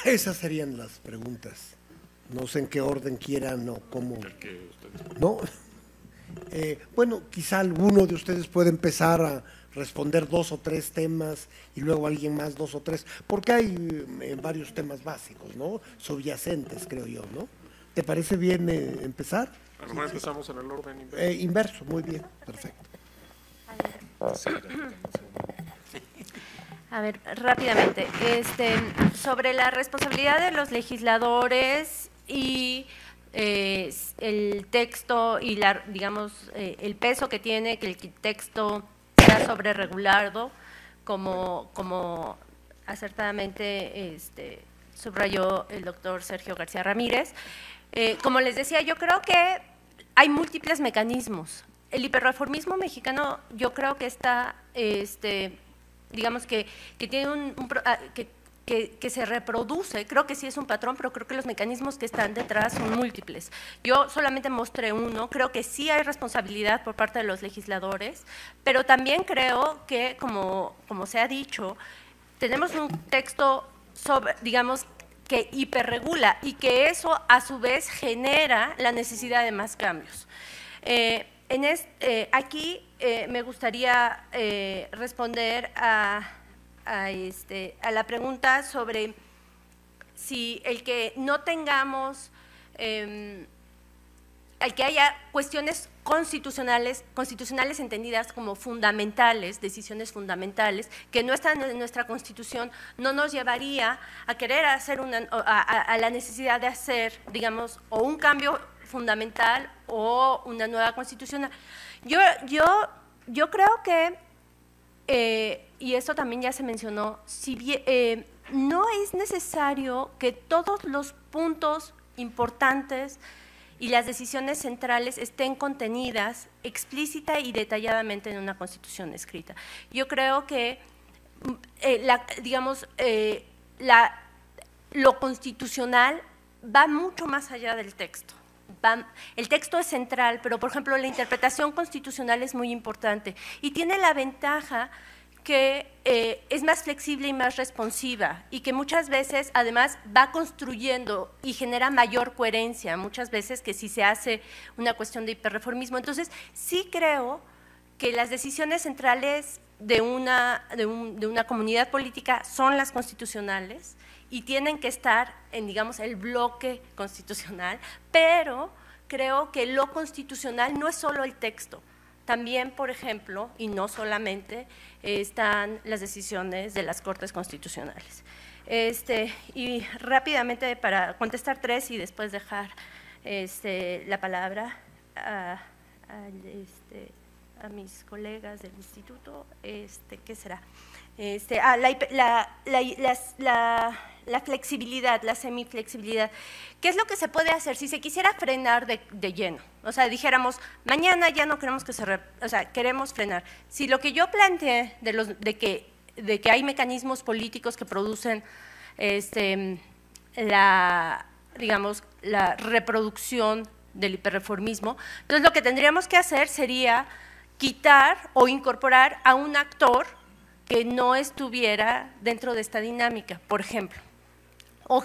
que esas serían las preguntas. No sé en qué orden quieran o cómo. ¿No? Bueno, quizá alguno de ustedes puede empezar a responder 2 o 3 temas y luego alguien más 2 o 3, porque hay varios temas básicos, ¿no? Subyacentes, creo yo, ¿no? ¿Te parece bien empezar? A lo mejor empezamos en el orden inverso. Inverso, muy bien, perfecto. A ver, rápidamente, sobre la responsabilidad de los legisladores y el texto y el peso que tiene que el texto sea sobreregulado, como acertadamente subrayó el doctor Sergio García Ramírez. Como les decía, yo creo que hay múltiples mecanismos. El hiperreformismo mexicano yo creo que está, digamos que tiene que que se reproduce. Creo que sí es un patrón, pero creo que los mecanismos que están detrás son múltiples. Yo solamente mostré uno, creo que sí hay responsabilidad por parte de los legisladores, pero también creo que, como se ha dicho, tenemos un texto sobre, digamos, que hiperregula y que eso a su vez genera la necesidad de más cambios. Aquí me gustaría responder a la pregunta sobre si el que no tengamos, el que haya cuestiones constitucionales entendidas como fundamentales, decisiones fundamentales, que no están en nuestra Constitución, no nos llevaría a querer hacer a la necesidad de hacer, digamos, o un cambio fundamental o una nueva Constitución. Yo creo que y esto también ya se mencionó, si bien, no es necesario que todos los puntos importantes y las decisiones centrales estén contenidas explícita y detalladamente en una Constitución escrita. Yo creo que, lo constitucional va mucho más allá del texto. El texto es central, pero, por ejemplo, la interpretación constitucional es muy importante y tiene la ventaja que es más flexible y más responsiva y que muchas veces, además, va construyendo y genera mayor coherencia, muchas veces que si se hace una cuestión de hiperreformismo. Entonces, sí creo que las decisiones centrales de una comunidad política son las constitucionales y tienen que estar en, digamos, el bloque constitucional, pero creo que lo constitucional no es solo el texto. También, por ejemplo, y no solamente, están las decisiones de las Cortes Constitucionales. Y rápidamente, para contestar tres y después dejar la palabra a mis colegas del instituto, ¿qué será? La flexibilidad, la semiflexibilidad. ¿Qué es lo que se puede hacer si se quisiera frenar de lleno? O sea, dijéramos, mañana ya no queremos queremos frenar. Si lo que yo planteé de que hay mecanismos políticos que producen la reproducción del hiperreformismo, entonces lo que tendríamos que hacer sería quitar o incorporar a un actor que no estuviera dentro de esta dinámica, por ejemplo, o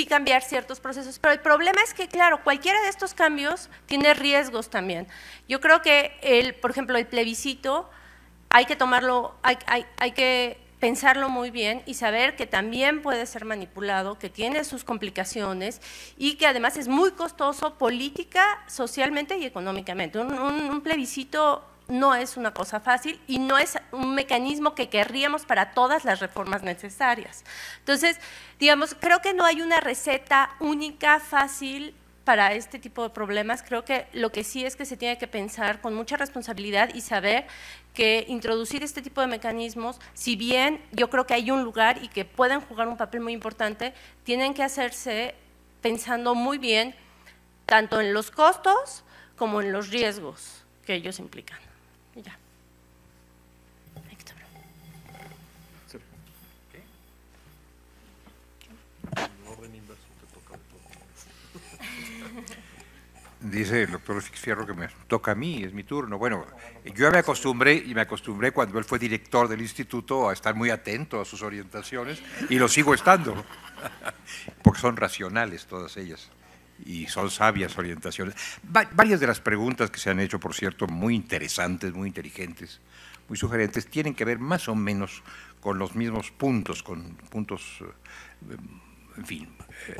cambiar ciertos procesos. Pero el problema es que, claro, cualquiera de estos cambios tiene riesgos también. Yo creo que, por ejemplo, el plebiscito hay que tomarlo, hay que pensarlo muy bien y saber que también puede ser manipulado, que tiene sus complicaciones y que además es muy costoso política, socialmente y económicamente. Un plebiscito no es una cosa fácil y no es un mecanismo que querríamos para todas las reformas necesarias. Entonces, digamos, creo que no hay una receta única, fácil para este tipo de problemas. Creo que lo que sí es que se tiene que pensar con mucha responsabilidad y saber que introducir este tipo de mecanismos, si bien yo creo que hay un lugar y que pueden jugar un papel muy importante, tienen que hacerse pensando muy bien tanto en los costos como en los riesgos que ellos implican. Ya. Héctor. En orden inverso te toca Dice el doctor Fierro que me toca a mí, es mi turno. Bueno, yo me acostumbré cuando él fue director del instituto a estar muy atento a sus orientaciones y lo sigo estando, porque son racionales todas ellas y son sabias orientaciones. Varias de las preguntas que se han hecho, por cierto, muy interesantes, muy inteligentes, muy sugerentes, tienen que ver más o menos con los mismos puntos, en fin,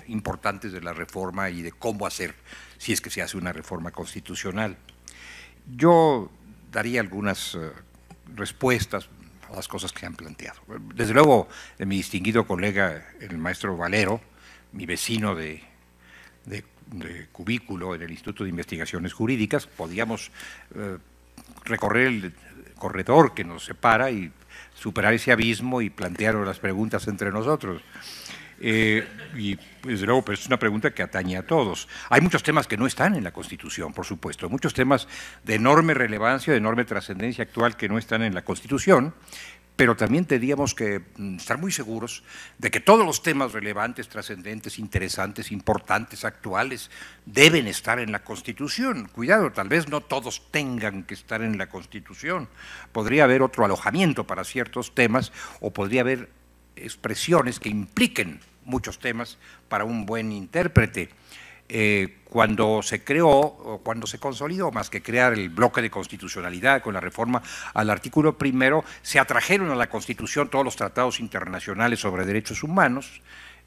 importantes de la reforma y de cómo hacer, si es que se hace una reforma constitucional. Yo daría algunas respuestas a las cosas que han planteado. Desde luego, de mi distinguido colega, el maestro Valero, mi vecino de cubículo en el Instituto de Investigaciones Jurídicas, podíamos recorrer el corredor que nos separa y superar ese abismo y plantear las preguntas entre nosotros. Y desde luego, pues es una pregunta que atañe a todos. Hay muchos temas que no están en la Constitución, por supuesto, muchos temas de enorme relevancia, de enorme trascendencia actual que no están en la Constitución, pero también tendríamos que estar muy seguros de que todos los temas relevantes, trascendentes, interesantes, importantes, actuales, deben estar en la Constitución. Cuidado, tal vez no todos tengan que estar en la Constitución. Podría haber otro alojamiento para ciertos temas o podría haber expresiones que impliquen muchos temas para un buen intérprete. Cuando se creó, o cuando se consolidó, más que crear el bloque de constitucionalidad con la reforma al artículo primero, se atrajeron a la Constitución todos los tratados internacionales sobre derechos humanos.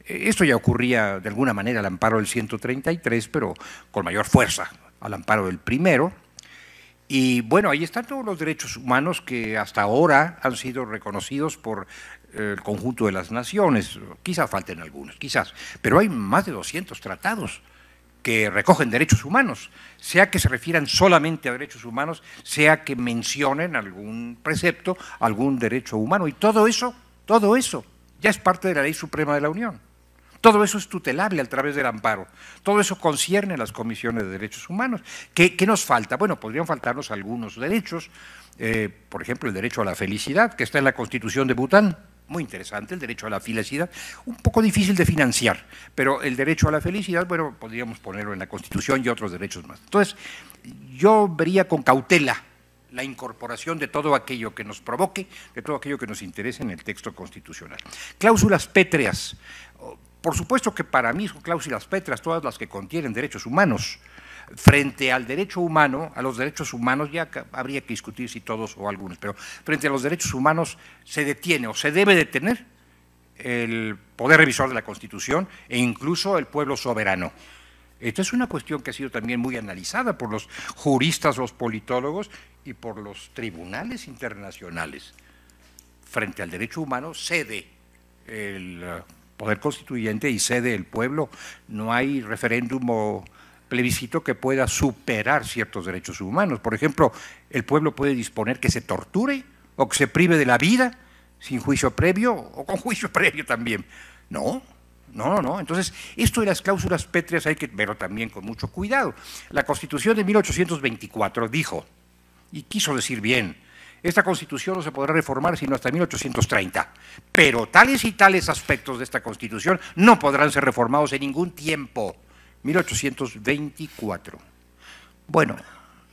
Esto ya ocurría de alguna manera al amparo del 133, pero con mayor fuerza al amparo del primero. Y bueno, ahí están todos los derechos humanos que hasta ahora han sido reconocidos por el conjunto de las naciones. Quizás falten algunos, quizás, pero hay más de 200 tratados que recogen derechos humanos, sea que se refieran solamente a derechos humanos, sea que mencionen algún precepto, algún derecho humano, y todo eso ya es parte de la Ley Suprema de la Unión. Todo eso es tutelable a través del amparo, todo eso concierne a las comisiones de derechos humanos. ¿Qué nos falta? Bueno, podrían faltarnos algunos derechos, por ejemplo, el derecho a la felicidad, que está en la Constitución de Bután. Muy interesante, el derecho a la felicidad, un poco difícil de financiar, pero el derecho a la felicidad, bueno, podríamos ponerlo en la Constitución y otros derechos más. Entonces, yo vería con cautela la incorporación de todo aquello que nos provoque, de todo aquello que nos interese en el texto constitucional. Cláusulas pétreas. Por supuesto que para mí son cláusulas pétreas todas las que contienen derechos humanos. Frente al derecho humano, a los derechos humanos, ya habría que discutir si todos o algunos, pero frente a los derechos humanos se detiene o se debe detener el poder revisor de la Constitución e incluso el pueblo soberano. Esta es una cuestión que ha sido también muy analizada por los juristas, los politólogos y por los tribunales internacionales. Frente al derecho humano cede el poder constituyente y cede el pueblo. No hay referéndum o plebiscito que pueda superar ciertos derechos humanos. Por ejemplo, el pueblo puede disponer que se torture o que se prive de la vida sin juicio previo o con juicio previo también. No. Entonces, esto de las cláusulas pétreas hay que verlo también con mucho cuidado. La Constitución de 1824 dijo, y quiso decir bien, esta Constitución no se podrá reformar sino hasta 1830, pero tales y tales aspectos de esta Constitución no podrán ser reformados en ningún tiempo. 1824. Bueno,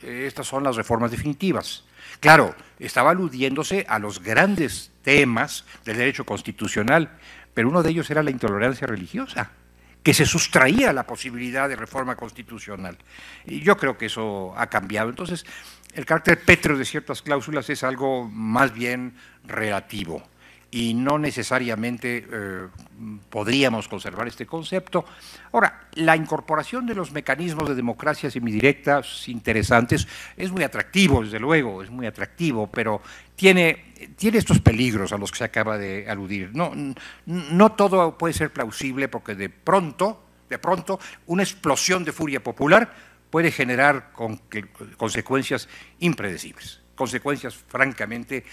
estas son las reformas definitivas. Claro, estaba aludiéndose a los grandes temas del derecho constitucional, pero uno de ellos era la intolerancia religiosa, que se sustraía a la posibilidad de reforma constitucional. Y yo creo que eso ha cambiado. Entonces, el carácter pétreo de ciertas cláusulas es algo más bien relativo y no necesariamente podríamos conservar este concepto. Ahora, la incorporación de los mecanismos de democracia semidirectas interesantes es muy atractivo, desde luego, es muy atractivo, pero tiene estos peligros a los que se acaba de aludir. No todo puede ser plausible porque de pronto, una explosión de furia popular puede generar consecuencias impredecibles, consecuencias francamente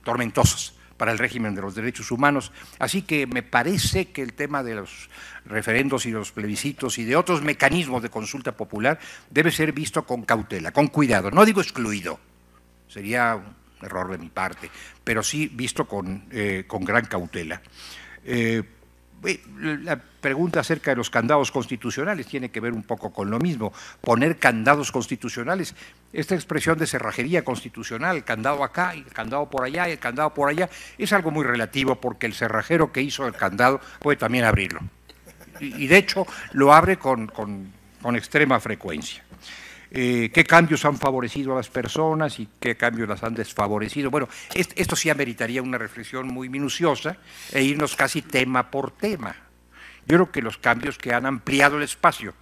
tormentosas para el régimen de los derechos humanos. Así que me parece que el tema de los referendos y los plebiscitos y de otros mecanismos de consulta popular debe ser visto con cautela, con cuidado. No digo excluido, sería un error de mi parte, pero sí visto con gran cautela. La pregunta acerca de los candados constitucionales tiene que ver un poco con lo mismo. Poner candados constitucionales, esta expresión de cerrajería constitucional, el candado acá, el candado por allá, el candado por allá, es algo muy relativo porque el cerrajero que hizo el candado puede también abrirlo. Y de hecho lo abre con extrema frecuencia. ¿Qué cambios han favorecido a las personas y qué cambios las han desfavorecido? Bueno, esto sí ameritaría una reflexión muy minuciosa e irnos casi tema por tema. Yo creo que los cambios que han ampliado el espacio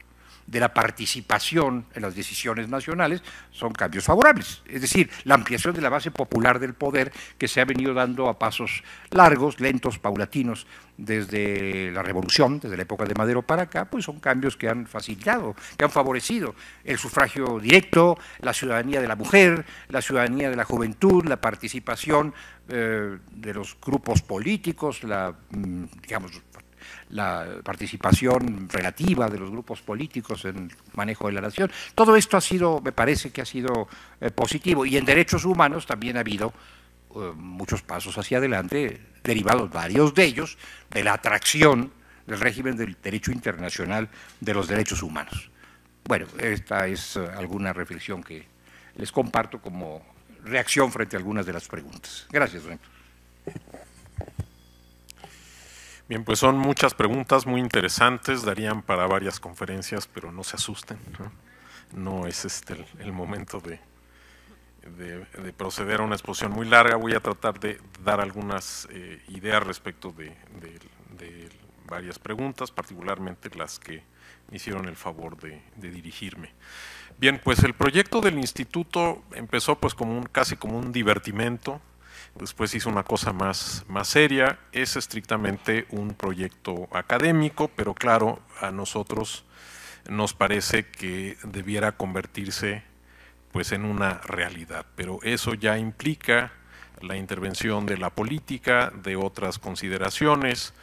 de la participación en las decisiones nacionales son cambios favorables, es decir, la ampliación de la base popular del poder que se ha venido dando a pasos largos, lentos, paulatinos, desde la Revolución, desde la época de Madero para acá, pues son cambios que han facilitado, que han favorecido el sufragio directo, la ciudadanía de la mujer, la ciudadanía de la juventud, la participación de los grupos políticos, la participación relativa de los grupos políticos en el manejo de la nación. Todo esto ha sido, me parece que ha sido positivo, y en derechos humanos también ha habido muchos pasos hacia adelante, derivados varios de ellos de la atracción del régimen del derecho internacional de los derechos humanos. Bueno, esta es alguna reflexión que les comparto como reacción frente a algunas de las preguntas. Gracias, don Héctor. Bien, pues son muchas preguntas muy interesantes, darían para varias conferencias, pero no se asusten, no es el momento de proceder a una exposición muy larga. Voy a tratar de dar algunas ideas respecto de varias preguntas, particularmente las que me hicieron el favor de dirigirme. Bien, pues el proyecto del instituto empezó pues casi como un divertimento. Después hizo una cosa más seria. Es estrictamente un proyecto académico, pero claro, a nosotros nos parece que debiera convertirse pues en una realidad, pero eso ya implica la intervención de la política, de otras consideraciones.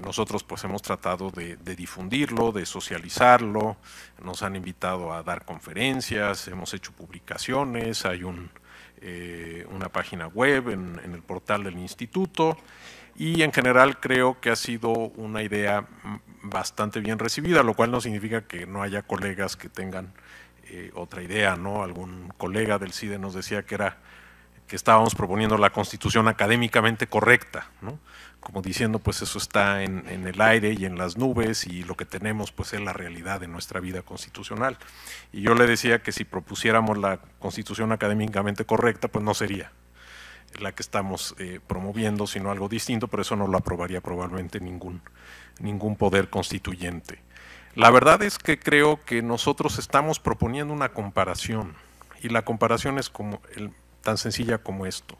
Nosotros pues hemos tratado de difundirlo, de socializarlo, nos han invitado a dar conferencias, hemos hecho publicaciones, hay una página web en el portal del instituto, y en general creo que ha sido una idea bastante bien recibida, lo cual no significa que no haya colegas que tengan otra idea, ¿no? Algún colega del CIDE nos decía que estábamos proponiendo la Constitución académicamente correcta, ¿no? Como diciendo, pues eso está en el aire y en las nubes, y lo que tenemos pues es la realidad de nuestra vida constitucional. Y yo le decía que si propusiéramos la Constitución académicamente correcta, pues no sería la que estamos promoviendo, sino algo distinto, pero eso no lo aprobaría probablemente ningún poder constituyente. La verdad es que creo que nosotros estamos proponiendo una comparación, y la comparación es tan sencilla como esto.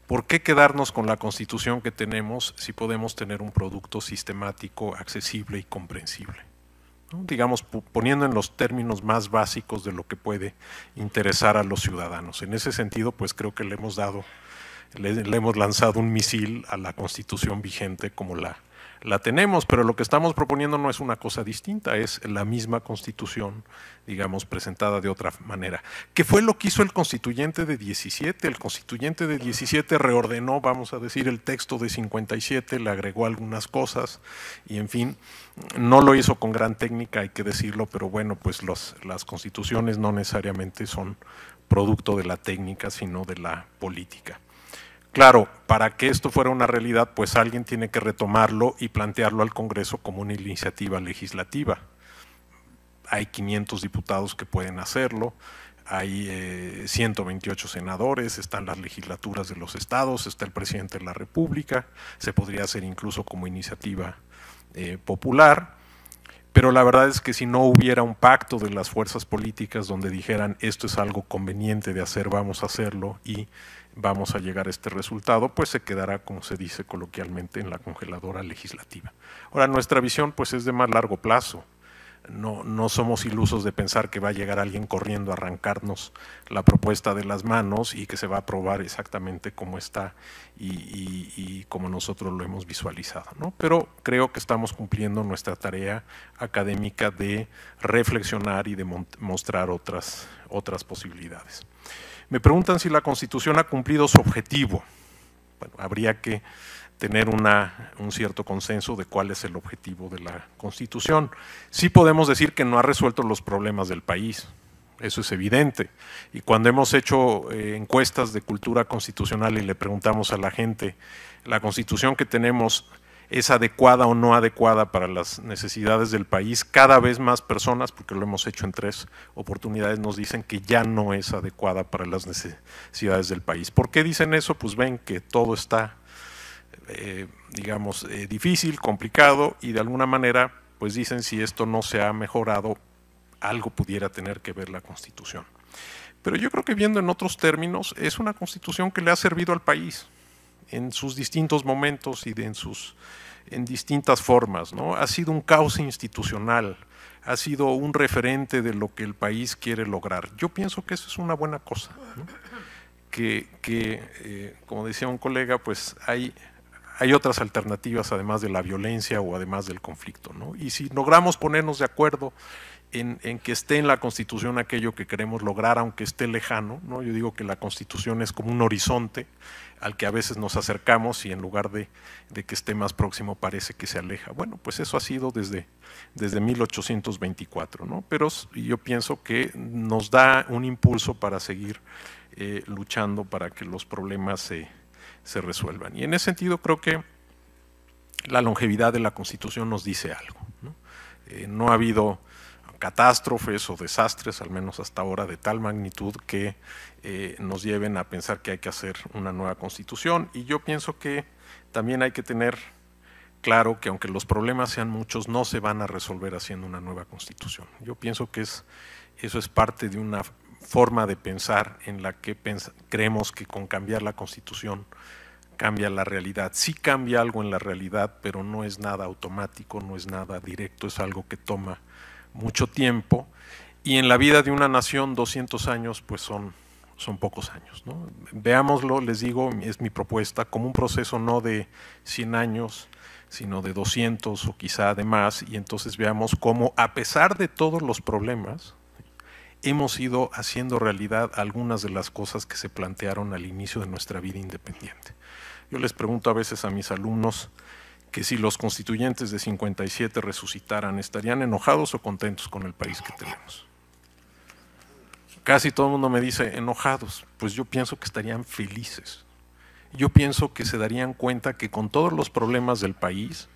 ¿Por qué quedarnos con la Constitución que tenemos si podemos tener un producto sistemático, accesible y comprensible? ¿No? Digamos, poniendo en los términos más básicos de lo que puede interesar a los ciudadanos. En ese sentido, pues creo que le hemos lanzado un misil a la Constitución vigente como la tenemos, pero lo que estamos proponiendo no es una cosa distinta, es la misma Constitución, digamos, presentada de otra manera. ¿Qué fue lo que hizo el constituyente de 17? El constituyente de 17 reordenó, vamos a decir, el texto de 57, le agregó algunas cosas y, en fin, no lo hizo con gran técnica, hay que decirlo, pero bueno, pues las constituciones no necesariamente son producto de la técnica, sino de la política. Claro, para que esto fuera una realidad, pues alguien tiene que retomarlo y plantearlo al Congreso como una iniciativa legislativa. Hay 500 diputados que pueden hacerlo, hay 128 senadores, están las legislaturas de los estados, está el presidente de la República, se podría hacer incluso como iniciativa popular, pero la verdad es que si no hubiera un pacto de las fuerzas políticas donde dijeran esto es algo conveniente de hacer, vamos a hacerlo y vamos a llegar a este resultado, pues se quedará, como se dice coloquialmente, en la congeladora legislativa. Ahora, nuestra visión pues es de más largo plazo. No somos ilusos de pensar que va a llegar alguien corriendo a arrancarnos la propuesta de las manos y que se va a aprobar exactamente como está y como nosotros lo hemos visualizado, ¿no? Pero creo que estamos cumpliendo nuestra tarea académica de reflexionar y de mostrar otras posibilidades. Me preguntan si la Constitución ha cumplido su objetivo. Bueno, habría que tener un cierto consenso de cuál es el objetivo de la Constitución. Sí podemos decir que no ha resuelto los problemas del país, eso es evidente. Y cuando hemos hecho encuestas de cultura constitucional y le preguntamos a la gente, ¿la Constitución que tenemos es adecuada o no adecuada para las necesidades del país? Cada vez más personas, porque lo hemos hecho en 3 oportunidades, nos dicen que ya no es adecuada para las necesidades del país. ¿Por qué dicen eso? Pues ven que todo está, digamos, difícil, complicado, y de alguna manera, pues dicen si esto no se ha mejorado, algo pudiera tener que ver la Constitución. Pero yo creo que viendo en otros términos, es una Constitución que le ha servido al país en sus distintos momentos y en distintas formas, ¿no? Ha sido un cauce institucional, ha sido un referente de lo que el país quiere lograr. Yo pienso que eso es una buena cosa, ¿no? Que como decía un colega, pues hay hay otras alternativas además de la violencia o además del conflicto, ¿no? Y si logramos ponernos de acuerdo en que esté en la Constitución aquello que queremos lograr, aunque esté lejano, ¿no? Yo digo que la Constitución es como un horizonte al que a veces nos acercamos y en lugar de que esté más próximo parece que se aleja. Bueno, pues eso ha sido desde 1824, ¿no? Pero yo pienso que nos da un impulso para seguir luchando para que los problemas se resuelvan. Y en ese sentido creo que la longevidad de la Constitución nos dice algo, ¿no? No ha habido catástrofes o desastres, al menos hasta ahora, de tal magnitud que nos lleven a pensar que hay que hacer una nueva Constitución. Y yo pienso que también hay que tener claro que aunque los problemas sean muchos, no se van a resolver haciendo una nueva Constitución. Yo pienso que eso es parte de una forma de pensar en la que creemos que con cambiar la Constitución cambia la realidad. Sí cambia algo en la realidad, pero no es nada automático, no es nada directo, es algo que toma mucho tiempo, y en la vida de una nación 200 años pues son pocos años, ¿no? Veámoslo, les digo, es mi propuesta, como un proceso no de 100 años, sino de 200 o quizá de más, y entonces veamos cómo a pesar de todos los problemas hemos ido haciendo realidad algunas de las cosas que se plantearon al inicio de nuestra vida independiente. Yo les pregunto a veces a mis alumnos que si los constituyentes de 57 resucitaran, ¿estarían enojados o contentos con el país que tenemos? Casi todo el mundo me dice enojados, pues yo pienso que estarían felices. Yo pienso que se darían cuenta que con todos los problemas del país,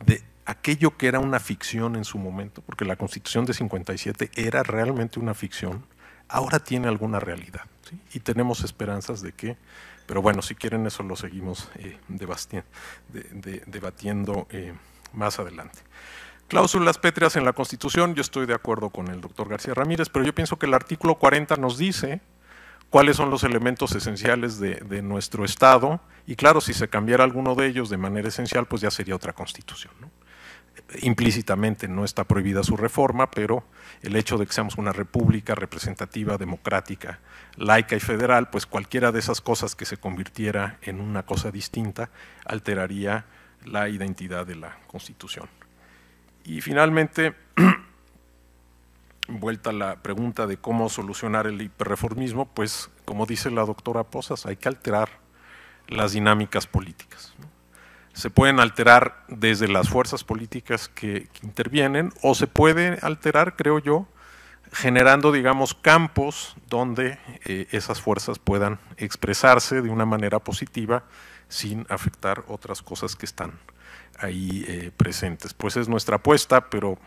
de aquello que era una ficción en su momento, porque la Constitución de 57 era realmente una ficción, ahora tiene alguna realidad, ¿sí? Y tenemos esperanzas de que, pero bueno, si quieren eso lo seguimos debatiendo más adelante. Cláusulas pétreas en la Constitución, yo estoy de acuerdo con el doctor García Ramírez, pero yo pienso que el artículo 40 nos dice cuáles son los elementos esenciales de nuestro Estado, y claro, si se cambiara alguno de ellos de manera esencial, pues ya sería otra Constitución, ¿no? Implícitamente no está prohibida su reforma, pero el hecho de que seamos una república representativa, democrática, laica y federal, pues cualquiera de esas cosas que se convirtiera en una cosa distinta alteraría la identidad de la Constitución. Y finalmente, vuelta a la pregunta de cómo solucionar el hiperreformismo, pues como dice la doctora Posas, hay que alterar las dinámicas políticas, ¿no? Se pueden alterar desde las fuerzas políticas que intervienen, o se puede alterar, creo yo, generando, digamos, campos donde esas fuerzas puedan expresarse de una manera positiva sin afectar otras cosas que están ahí presentes. Pues es nuestra apuesta, pero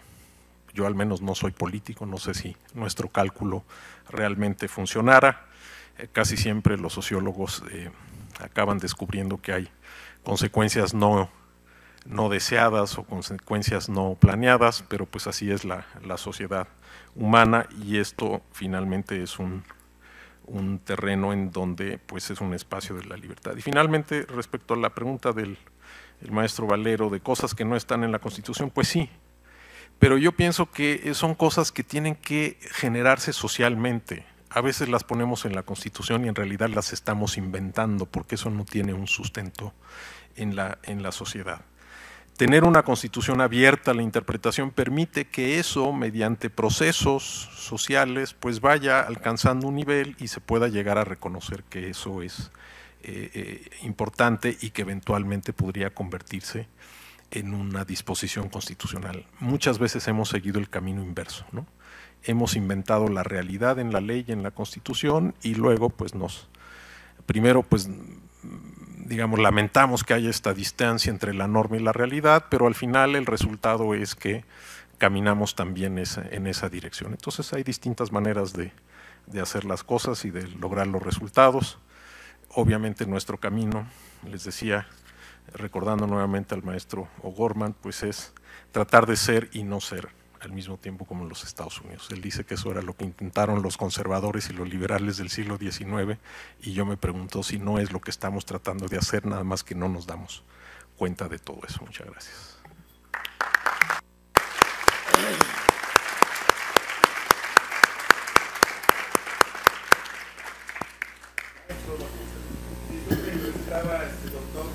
yo al menos no soy político, no sé si nuestro cálculo realmente funcionara. Casi siempre los sociólogos acaban descubriendo que hay consecuencias no deseadas o consecuencias no planeadas, pero pues así es la sociedad humana, y esto finalmente es un terreno en donde pues es un espacio de la libertad. Y finalmente, respecto a la pregunta del maestro Valero de cosas que no están en la Constitución, pues sí, pero yo pienso que son cosas que tienen que generarse socialmente. A veces las ponemos en la Constitución y en realidad las estamos inventando, porque eso no tiene un sustento en la sociedad. Tener una Constitución abierta a la interpretación permite que eso, mediante procesos sociales, pues vaya alcanzando un nivel y se pueda llegar a reconocer que eso es importante y que eventualmente podría convertirse en una disposición constitucional. Muchas veces hemos seguido el camino inverso, ¿no? Hemos inventado la realidad en la ley y en la Constitución, y luego pues primero pues digamos lamentamos que haya esta distancia entre la norma y la realidad, pero al final el resultado es que caminamos también en esa dirección. Entonces hay distintas maneras de hacer las cosas y de lograr los resultados. Obviamente nuestro camino, les decía, recordando nuevamente al maestro O'Gorman, pues es tratar de ser y no ser al mismo tiempo como en los Estados Unidos. Él dice que eso era lo que intentaron los conservadores y los liberales del siglo XIX, y yo me pregunto si no es lo que estamos tratando de hacer, nada más que no nos damos cuenta de todo eso. Muchas gracias. Estaba doctor,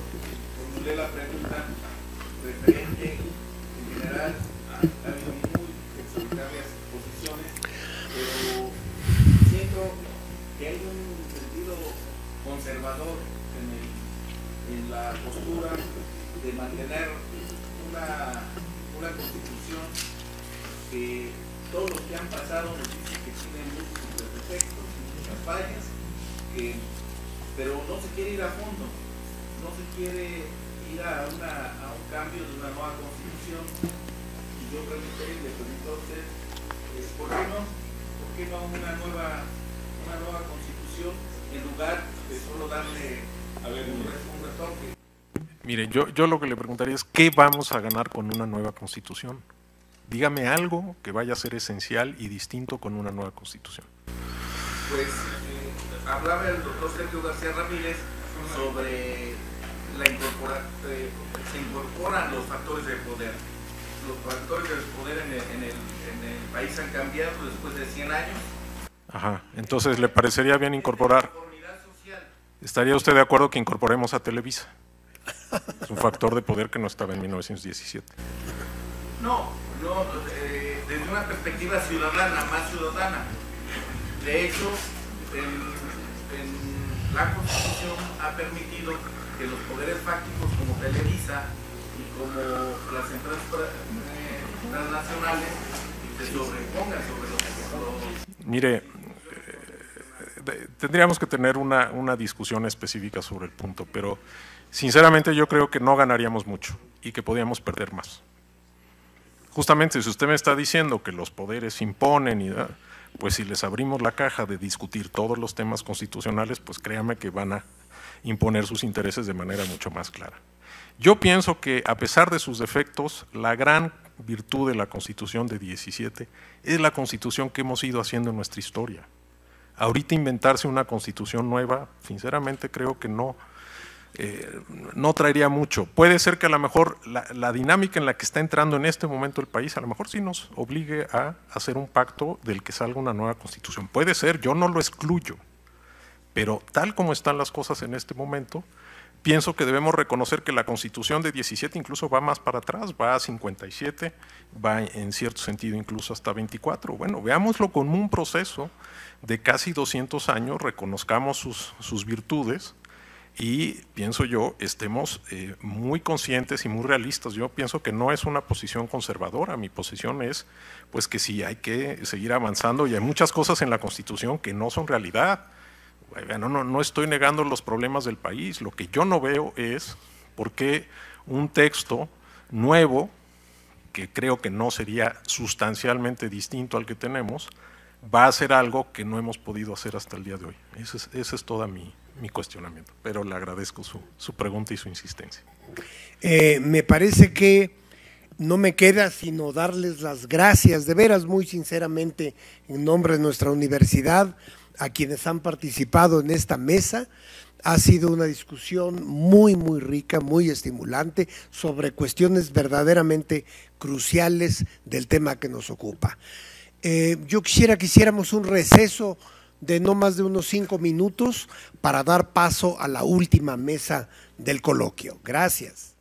una constitución que todos los que han pasado nos dicen que tiene múltiples defectos, muchas fallas, pero no se quiere ir a fondo, no se quiere ir a un cambio de una nueva constitución. Y yo pregunté y le pregunto a usted, ¿por qué no una nueva constitución en lugar de solo darle un retoque? Mire, yo lo que le preguntaría es, ¿qué vamos a ganar con una nueva constitución? Dígame algo que vaya a ser esencial y distinto con una nueva constitución. Pues hablaba el doctor Sergio García Ramírez sobre se incorporan los factores de poder. Los factores del poder en el país han cambiado después de 100 años. Ajá, entonces ¿le parecería bien incorporar? ¿Estaría usted de acuerdo que incorporemos a Televisa? Es un factor de poder que no estaba en 1917. No, desde una perspectiva ciudadana, más ciudadana. De hecho, la Constitución ha permitido que los poderes fácticos como Televisa y como las empresas transnacionales se sobrepongan sobre los... Mire, tendríamos que tener una discusión específica sobre el punto, pero sinceramente yo creo que no ganaríamos mucho y que podríamos perder más. Justamente si usted me está diciendo que los poderes imponen, pues si les abrimos la caja de discutir todos los temas constitucionales, pues créame que van a imponer sus intereses de manera mucho más clara. Yo pienso que a pesar de sus defectos, la gran virtud de la Constitución de 17 es la Constitución que hemos ido haciendo en nuestra historia. Ahorita inventarse una Constitución nueva, sinceramente creo que no traería mucho. Puede ser que a lo mejor la dinámica en la que está entrando en este momento el país, a lo mejor sí nos obligue a hacer un pacto del que salga una nueva Constitución. Puede ser, yo no lo excluyo, pero tal como están las cosas en este momento, pienso que debemos reconocer que la Constitución de 17 incluso va más para atrás, va a 57, va en cierto sentido incluso hasta 24. Bueno, veámoslo como un proceso de casi 200 años, reconozcamos sus virtudes y pienso yo estemos muy conscientes y muy realistas. Yo pienso que no es una posición conservadora, mi posición es pues que sí hay que seguir avanzando y hay muchas cosas en la Constitución que no son realidad. No estoy negando los problemas del país, lo que yo no veo es por qué un texto nuevo, que creo que no sería sustancialmente distinto al que tenemos, va a hacer algo que no hemos podido hacer hasta el día de hoy. Ese es todo mi cuestionamiento, pero le agradezco su pregunta y su insistencia. Me parece que no me queda sino darles las gracias, de veras, muy sinceramente, en nombre de nuestra universidad, a quienes han participado en esta mesa. Ha sido una discusión muy, muy rica, muy estimulante sobre cuestiones verdaderamente cruciales del tema que nos ocupa. Yo quisiera que hiciéramos un receso de no más de unos 5 minutos para dar paso a la última mesa del coloquio. Gracias.